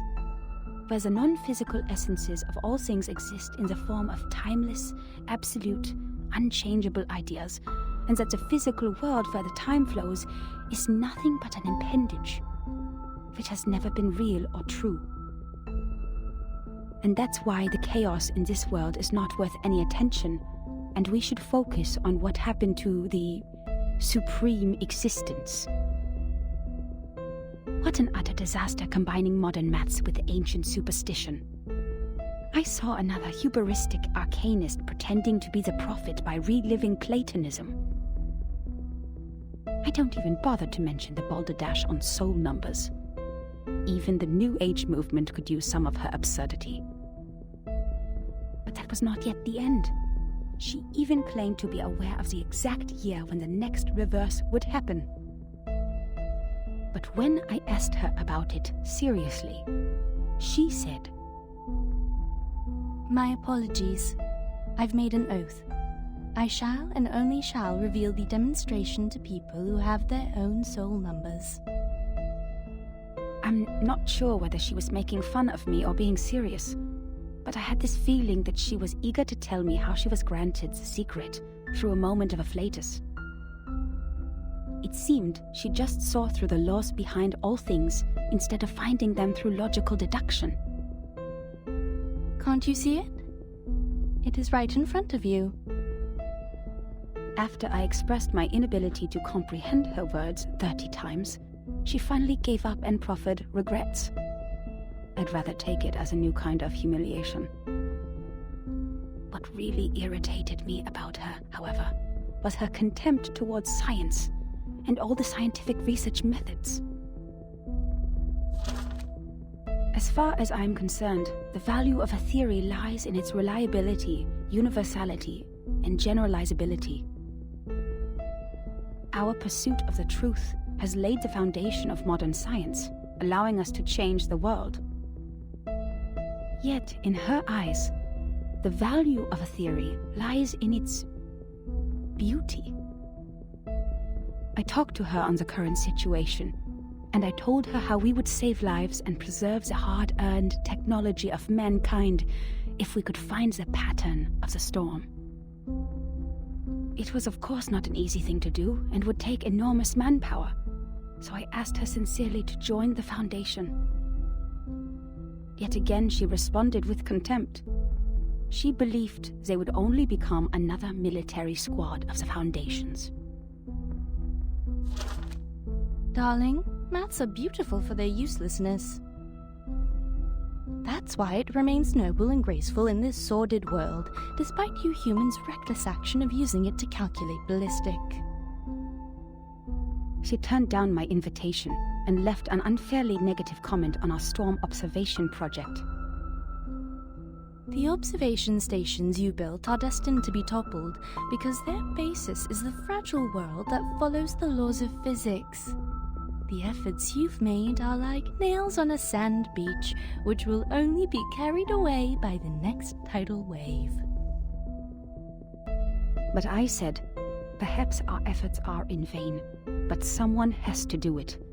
where the non-physical essences of all things exist in the form of timeless, absolute, unchangeable ideas, and that the physical world where the time flows is nothing but an appendage, which has never been real or true. And that's why the chaos in this world is not worth any attention, and we should focus on what happened to the supreme existence. What an utter disaster combining modern maths with ancient superstition. I saw another hubristic arcanist pretending to be the prophet by reliving Platonism. I don't even bother to mention the balderdash on soul numbers. Even the New Age movement could use some of her absurdity. But that was not yet the end. She even claimed to be aware of the exact year when the next reverse would happen. But when I asked her about it seriously, she said, My apologies. I've made an oath. I shall and only shall reveal the demonstration to people who have their own soul numbers. I'm not sure whether she was making fun of me or being serious, but I had this feeling that she was eager to tell me how she was granted the secret through a moment of afflatus. It seemed she just saw through the laws behind all things instead of finding them through logical deduction. Can't you see it? It is right in front of you. After I expressed my inability to comprehend her words 30 times, she finally gave up and proffered regrets. I'd rather take it as a new kind of humiliation. What really irritated me about her, however, was her contempt towards science and all the scientific research methods. As far as I'm concerned, the value of a theory lies in its reliability, universality, and generalizability. Our pursuit of the truth has laid the foundation of modern science, allowing us to change the world. Yet, in her eyes, the value of a theory lies in its beauty. I talked to her on the current situation, and I told her how we would save lives and preserve the hard-earned technology of mankind if we could find the pattern of the storm. It was of course not an easy thing to do and would take enormous manpower, so I asked her sincerely to join the Foundation. Yet again she responded with contempt. She believed they would only become another military squad of the Foundation's. Darling, maths are beautiful for their uselessness. That's why it remains noble and graceful in this sordid world, despite you humans' reckless action of using it to calculate ballistic. She turned down my invitation and left an unfairly negative comment on our storm observation project. The observation stations you built are destined to be toppled because their basis is the fragile world that follows the laws of physics. The efforts you've made are like nails on a sand beach, which will only be carried away by the next tidal wave. But I said, perhaps our efforts are in vain, but someone has to do it.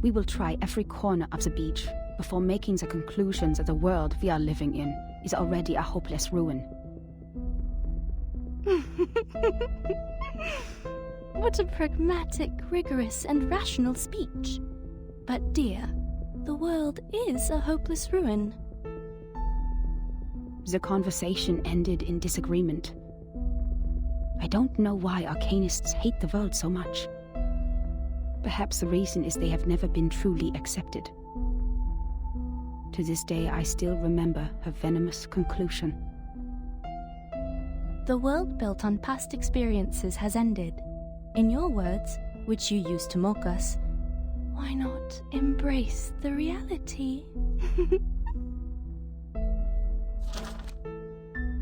We will try every corner of the beach before making the conclusion that the world we are living in is already a hopeless ruin. What a pragmatic, rigorous, and rational speech. But dear, the world is a hopeless ruin. The conversation ended in disagreement. I don't know why Arcanists hate the world so much. Perhaps the reason is they have never been truly accepted. To this day, I still remember her venomous conclusion. The world built on past experiences has ended. In your words, which you used to mock us, why not embrace the reality?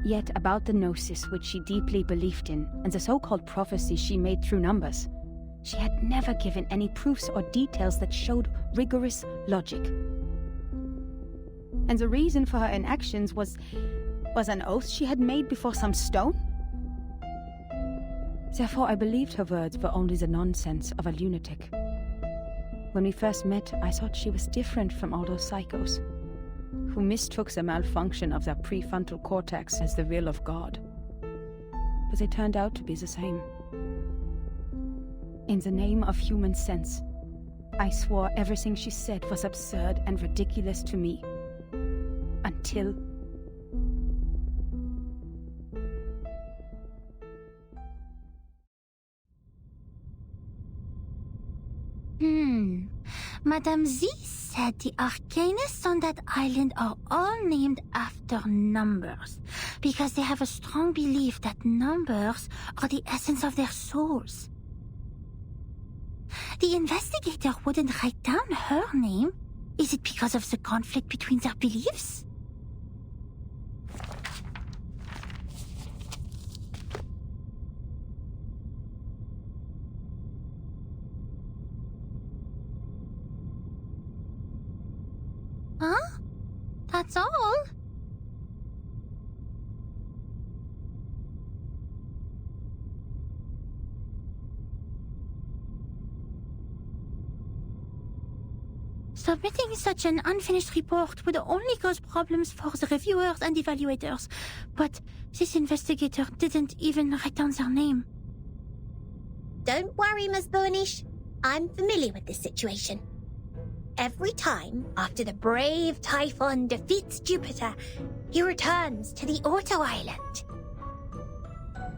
Yet about the Gnosis which she deeply believed in, and the so-called prophecies she made through numbers, she had never given any proofs or details that showed rigorous logic. And the reason for her inactions was an oath she had made before some stone? Therefore I believed her words were only the nonsense of a lunatic. When we first met, I thought she was different from all those psychos, who mistook the malfunction of their prefrontal cortex as the will of God. But they turned out to be the same. In the name of human sense, I swore everything she said was absurd and ridiculous to me. Until... Madame Z said the Arcanists on that island are all named after numbers, because they have a strong belief that numbers are the essence of their souls. The investigator wouldn't write down her name. Is it because of the conflict between their beliefs? Huh? That's all? Submitting such an unfinished report would only cause problems for the reviewers and evaluators, but this investigator didn't even write down their name. Don't worry, Ms. Burnish. I'm familiar with this situation. Every time, after the brave Typhon defeats Jupiter, he returns to the Auto Island.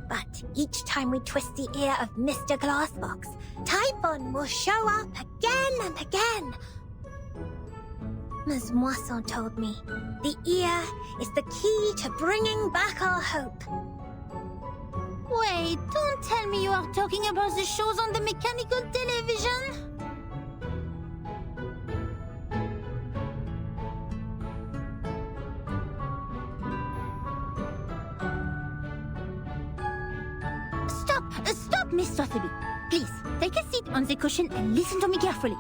But each time we twist the ear of Mr. Glassbox, Typhon will show up again and again. Ms. Moisson told me the ear is the key to bringing back our hope. Wait, don't tell me you are talking about the shows on the mechanical television? Stop, Miss Sotheby. Please, take a seat on the cushion and listen to me carefully.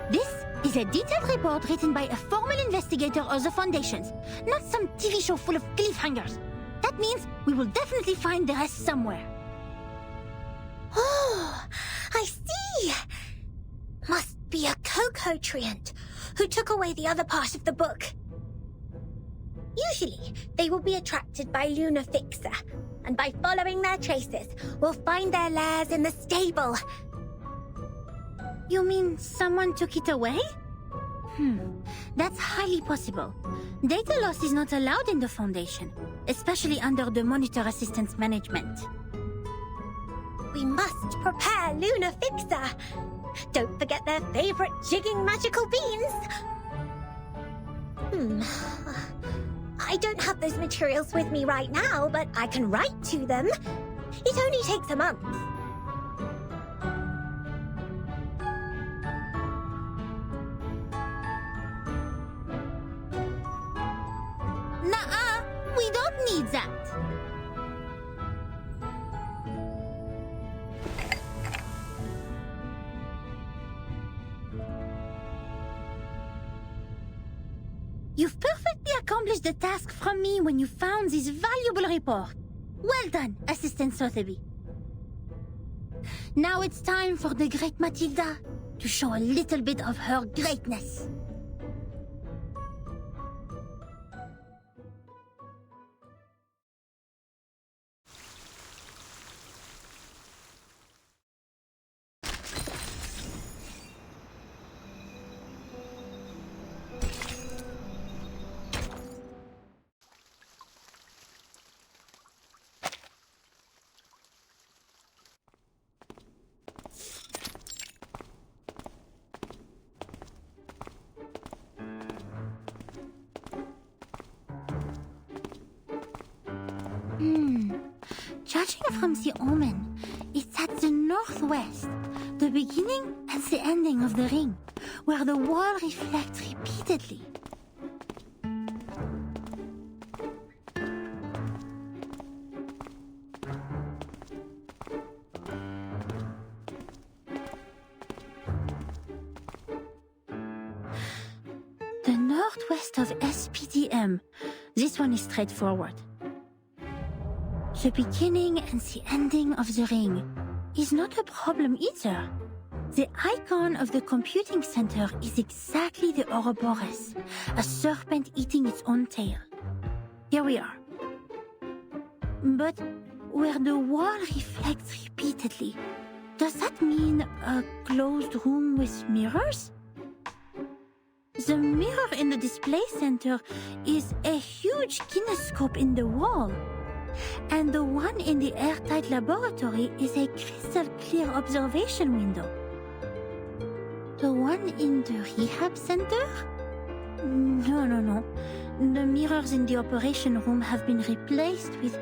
This is a detailed report written by a formal investigator of the Foundations, not some TV show full of cliffhangers. That means we will definitely find the rest somewhere. Oh, I see. Must be a Coco Treant who took away the other part of the book. Usually, they will be attracted by Luna Fixer, and by following their traces, we'll find their lairs in the stable. You mean someone took it away? That's highly possible. Data loss is not allowed in the Foundation, especially under the Monitor Assistance management. We must prepare Luna Fixer. Don't forget their favorite jigging magical beans. I don't have those materials with me right now, but I can write to them. It only takes a month. Nuh-uh, we don't need that. You've perfectly accomplished the task from me when you found this valuable report. Well done, Assistant Sotheby. Now it's time for the great Matilda to show a little bit of her greatness. Judging from the omen, it's at the northwest, the beginning and the ending of the ring, where the wall reflects repeatedly. The northwest of SPDM. This one is straightforward. The beginning and the ending of the ring is not a problem either. The icon of the computing center is exactly the Ouroboros, a serpent eating its own tail. Here we are. But where the wall reflects repeatedly, does that mean a closed room with mirrors? The mirror in the display center is a huge kinescope in the wall. And the one in the airtight laboratory is a crystal clear observation window. The one in the rehab center? No. The mirrors in the operation room have been replaced with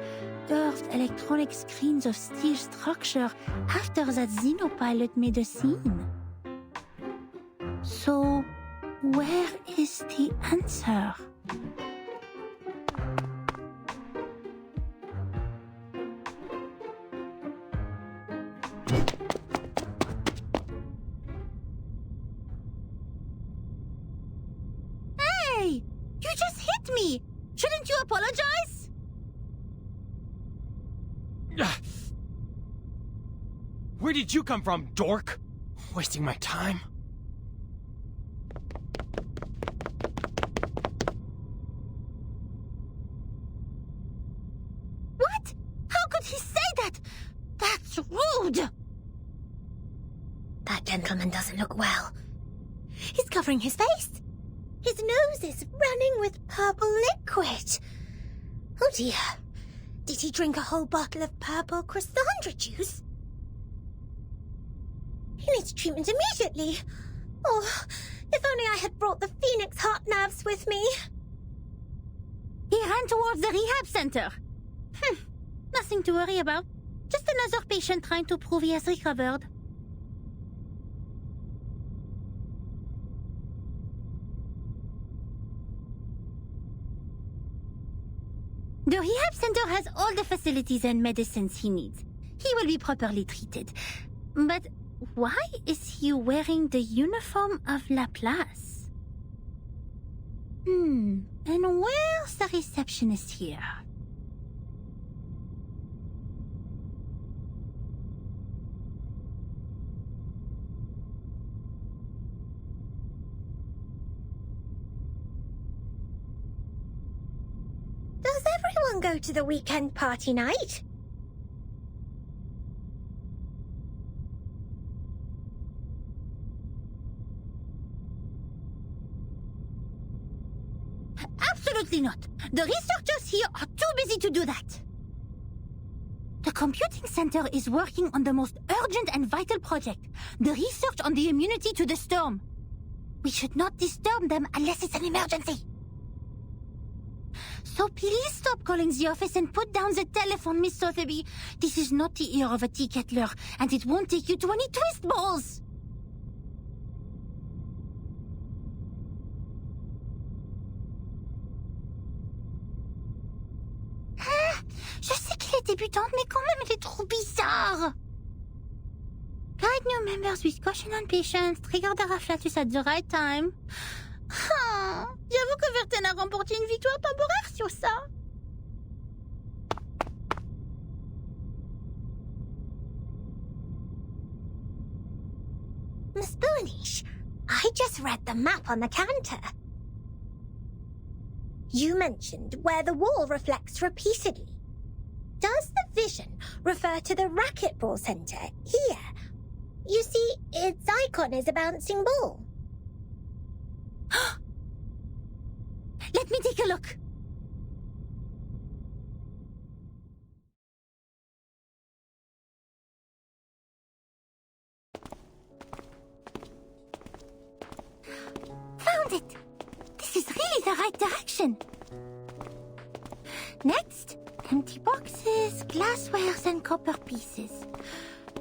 curved electronic screens of steel structure after that Xenopilot made a scene. So, where is the answer? Hey! You just hit me! Shouldn't you apologize? Where did you come from, dork? Wasting my time. What? How could he say that? That's rude! That gentleman doesn't look well. He's covering his face. His nose is running with purple liquid. Oh dear. Did he drink a whole bottle of purple Chrysandra juice? He needs treatment immediately. Oh, if only I had brought the Phoenix Heart nerves with me. He ran towards the rehab center. Nothing to worry about. Just another patient trying to prove he has recovered. The rehab center has all the facilities and medicines he needs. He will be properly treated. But why is he wearing the uniform of Laplace? And where's the receptionist here? Does everyone go to the weekend party night? Absolutely not. The researchers here are too busy to do that. The computing center is working on the most urgent and vital project, the research on the immunity to the storm. We should not disturb them unless it's an emergency. So please stop calling the office and put down the telephone, Miss Sotheby. This is not the ear of a tea kettler, and it won't take you to any twist balls. Je sais qu'il est débutante, mais quand même, elle est trop bizarre. Guide new members with caution and patience. Trigger the Rafflatus at the right time. J'avoue que Verten a remporté une victoire temporaire sur ça. Miss Boonish, I just read the map on the counter. You mentioned where the wall reflects repeatedly. Does the vision refer to the racquetball center here? You see, its icon is a bouncing ball. Let me take a look. Found it! This is really the right direction. Next, empty boxes, glasswares, and copper pieces.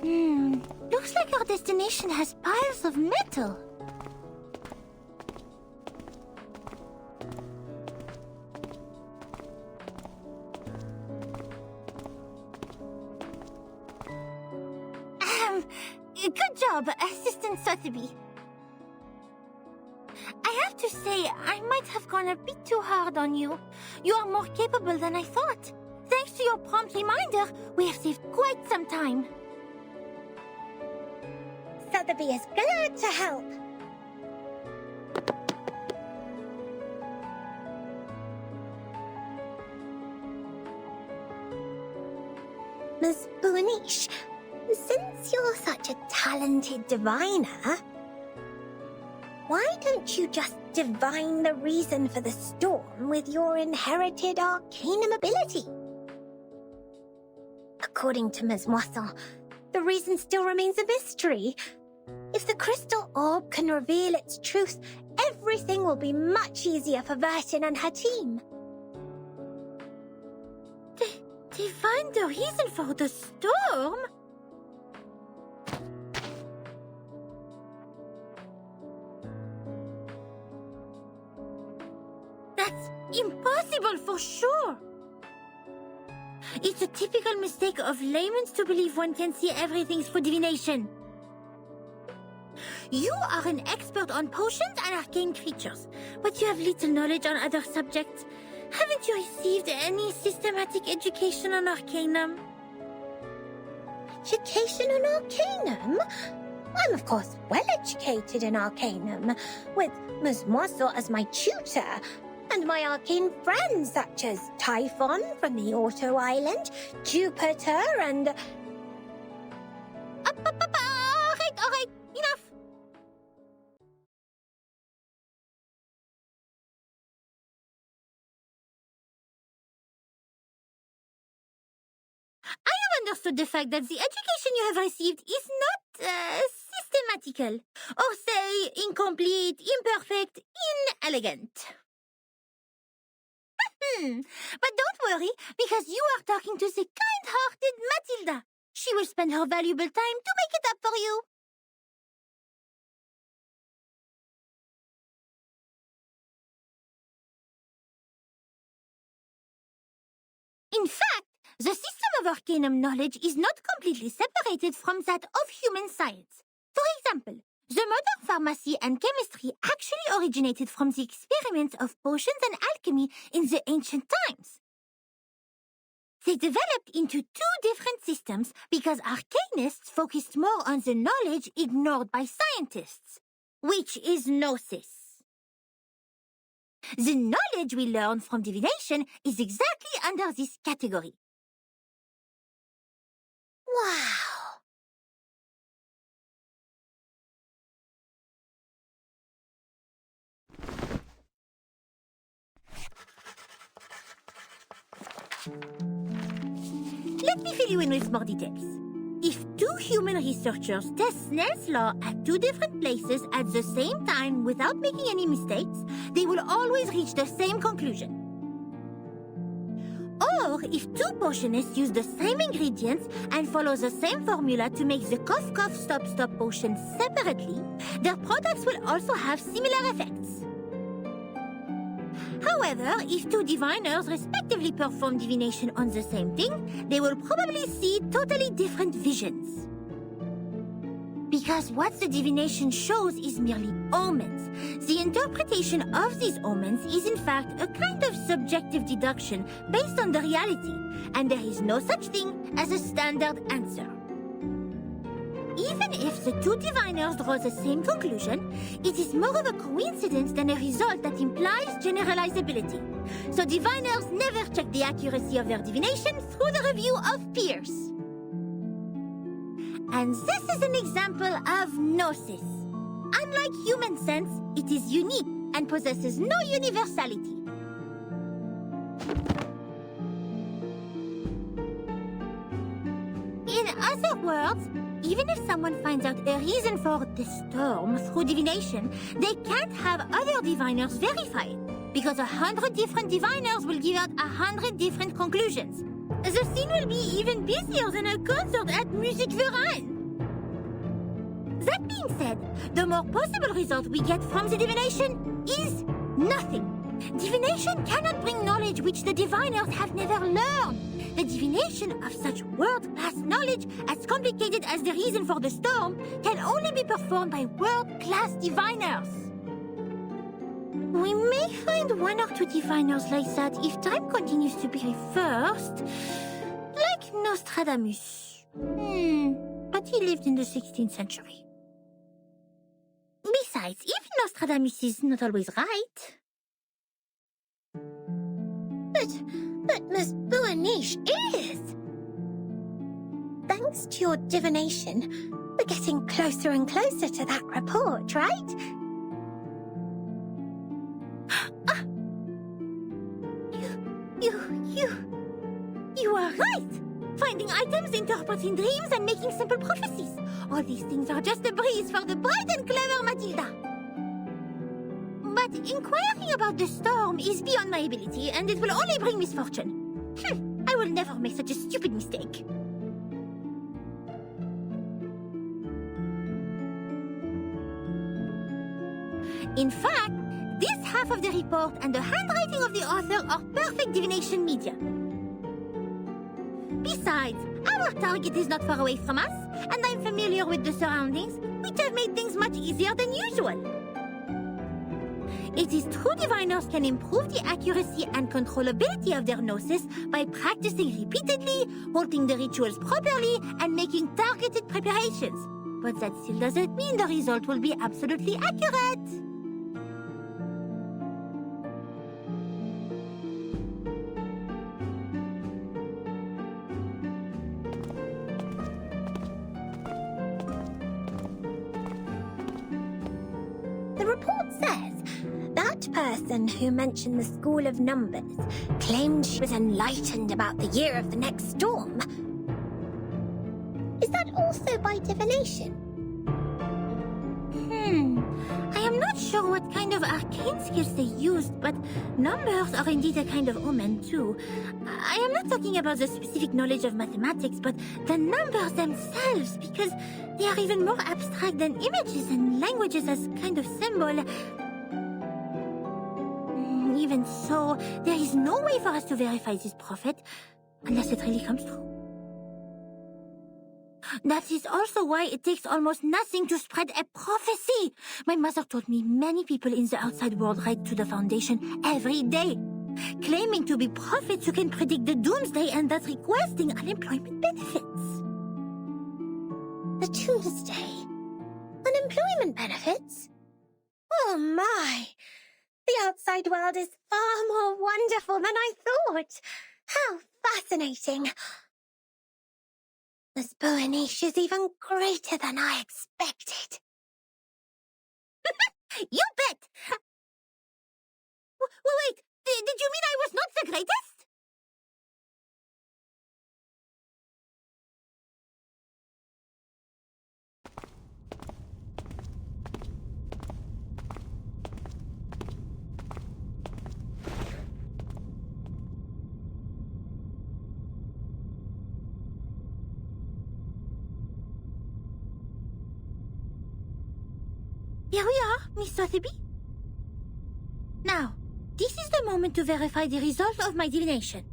Looks like our destination has piles of metal. Good job, Assistant Sotheby. I have to say, I might have gone a bit too hard on you. You are more capable than I thought. Thanks to your prompt reminder, we have saved quite some time. Sotheby is glad to help. Miss Boonish, since you're such a talented diviner, why don't you just divine the reason for the storm with your inherited arcanum ability? According to Ms. Moisson, the reason still remains a mystery. If the crystal orb can reveal its truth, everything will be much easier for Vertin and her team. Divine the reason for the storm? That's impossible for sure. It's a typical mistake of laymen to believe one can see everything through divination. You are an expert on potions and arcane creatures, but you have little knowledge on other subjects. Haven't you received any systematic education on Arcanum? Education on Arcanum? I'm of course well educated in Arcanum, with Ms. Moisson as my tutor, and my arcane friends such as Typhon from the Auto Island, Jupiter, and... Alright, enough! understood the fact that the education you have received is not systematical, or say, incomplete, imperfect, inelegant. But don't worry, because you are talking to the kind-hearted Matilda. She will spend her valuable time to make it up for you. In fact, the system of Arcanum knowledge is not completely separated from that of human science. For example, the modern pharmacy and chemistry actually originated from the experiments of potions and alchemy in the ancient times. They developed into two different systems because arcanists focused more on the knowledge ignored by scientists, which is gnosis. The knowledge we learn from divination is exactly under this category. Wow! Let me fill you in with more details. If two human researchers test Snell's law at two different places at the same time without making any mistakes, they will always reach the same conclusion. Or if two potionists use the same ingredients and follow the same formula to make the cough cough stop stop potion separately, their products will also have similar effects. However, if two diviners respectively perform divination on the same thing, they will probably see totally different visions. Because what the divination shows is merely omens. The interpretation of these omens is in fact a kind of subjective deduction based on the reality, and there is no such thing as a standard answer. Even if the two diviners draw the same conclusion, it is more of a coincidence than a result that implies generalizability. So diviners never check the accuracy of their divination through the review of peers. And this is an example of gnosis. Unlike human sense, it is unique and possesses no universality. In other words, even if someone finds out a reason for the storm through divination, they can't have other diviners verify it, because 100 different diviners will give out 100 different conclusions. The scene will be even busier than a concert at Music Verein. That being said, the more possible result we get from the divination is nothing. Divination cannot bring knowledge which the diviners have never learned. The divination of such world-class knowledge, as complicated as the reason for the storm, can only be performed by world-class diviners. We may find one or two diviners like that if time continues to be reversed, like Nostradamus. But he lived in the 16th century. Besides, if Nostradamus is not always right... But Miss Buaniche is! Thanks to your divination, we're getting closer and closer to that report, right? You are right! Finding items, interpreting dreams, and making simple prophecies. All these things are just a breeze for the bright and clever Matilda. But inquiring about the storm is beyond my ability, and it will only bring misfortune. I will never make such a stupid mistake. In fact, this half of the report and the handwriting of the author are perfect divination media. Besides, our target is not far away from us, and I'm familiar with the surroundings, which have made things much easier than usual. It is true diviners can improve the accuracy and controllability of their gnosis by practicing repeatedly, holding the rituals properly, and making targeted preparations. But that still doesn't mean the result will be absolutely accurate. The report says that person who mentioned the School of Numbers claimed she was enlightened about the year of the next storm. also by divination? I am not sure what kind of arcane skills they used, but numbers are indeed a kind of omen too. I am not talking about the specific knowledge of mathematics, but the numbers themselves, because they are even more abstract than images and languages as kind of symbol. Even so, there is no way for us to verify this prophet, unless it really comes true. That is also why it takes almost nothing to spread a prophecy. My mother told me many people in the outside world write to the Foundation every day, claiming to be prophets who can predict the doomsday and thus requesting unemployment benefits. The doomsday? Unemployment benefits? Oh my! The outside world is far more wonderful than I thought. How fascinating! This Boanish is even greater than I expected. You bet! Wait, did you mean I was not the greatest? Here we are, Miss Sotheby. Now, this is the moment to verify the result of my divination.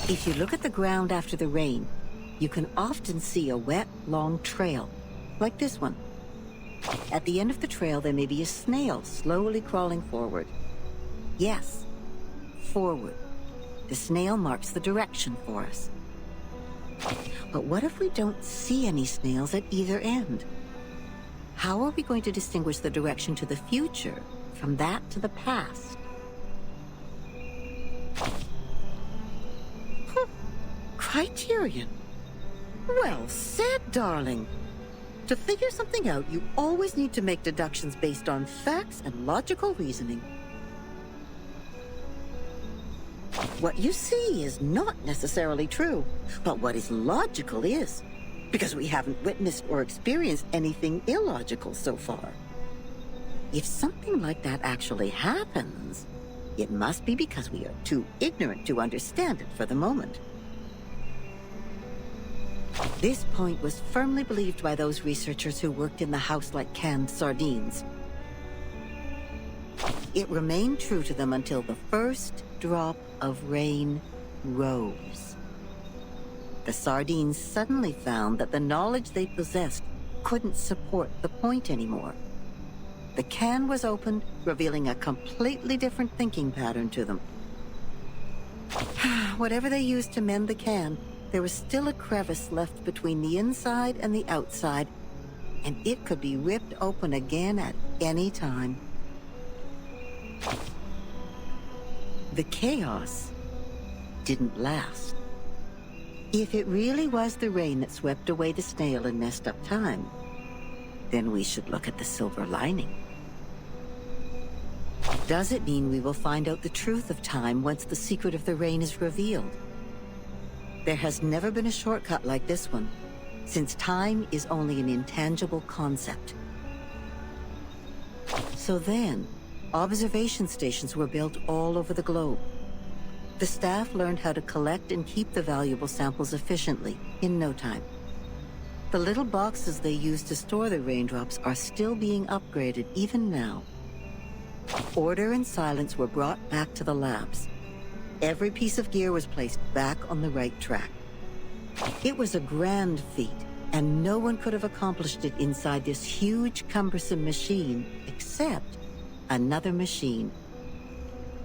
If you look at the ground after the rain, you can often see a wet, long trail, like this one. At the end of the trail, there may be a snail slowly crawling forward. Yes, forward. The snail marks the direction for us. But what if we don't see any snails at either end? How are we going to distinguish the direction to the future from that to the past? Criterion. Well said, darling. To figure something out, you always need to make deductions based on facts and logical reasoning. What you see is not necessarily true, but what is logical is, because we haven't witnessed or experienced anything illogical so far. If something like that actually happens, it must be because we are too ignorant to understand it for the moment. This point was firmly believed by those researchers who worked in the house like canned sardines. It remained true to them until the first drop of rain rose. The sardines suddenly found that the knowledge they possessed couldn't support the point anymore. The can was opened, revealing a completely different thinking pattern to them. Whatever they used to mend the can, there was still a crevice left between the inside and the outside, and it could be ripped open again at any time. The chaos didn't last. If it really was the rain that swept away the snail and messed up time, then we should look at the silver lining. Does it mean we will find out the truth of time once the secret of the rain is revealed? There has never been a shortcut like this one, since time is only an intangible concept. So then, observation stations were built all over the globe. The staff learned how to collect and keep the valuable samples efficiently, in no time. The little boxes they used to store the raindrops are still being upgraded even now. Order and silence were brought back to the labs. Every piece of gear was placed back on the right track. It was a grand feat, and no one could have accomplished it inside this huge, cumbersome machine, except another machine.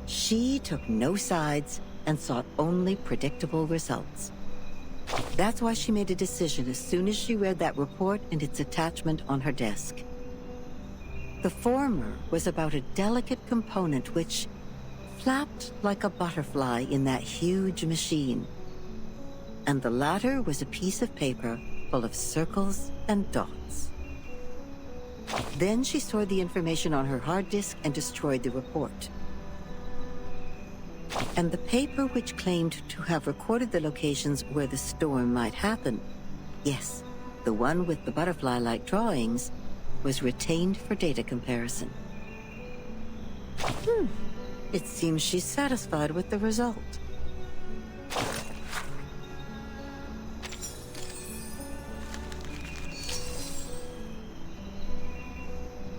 She took no sides and sought only predictable results. That's why she made a decision as soon as she read that report and its attachment on her desk. The former was about a delicate component which flapped like a butterfly in that huge machine. And the latter was a piece of paper full of circles and dots. Then she stored the information on her hard disk and destroyed the report. And the paper which claimed to have recorded the locations where the storm might happen, yes, the one with the butterfly-like drawings, was retained for data comparison. It seems she's satisfied with the result.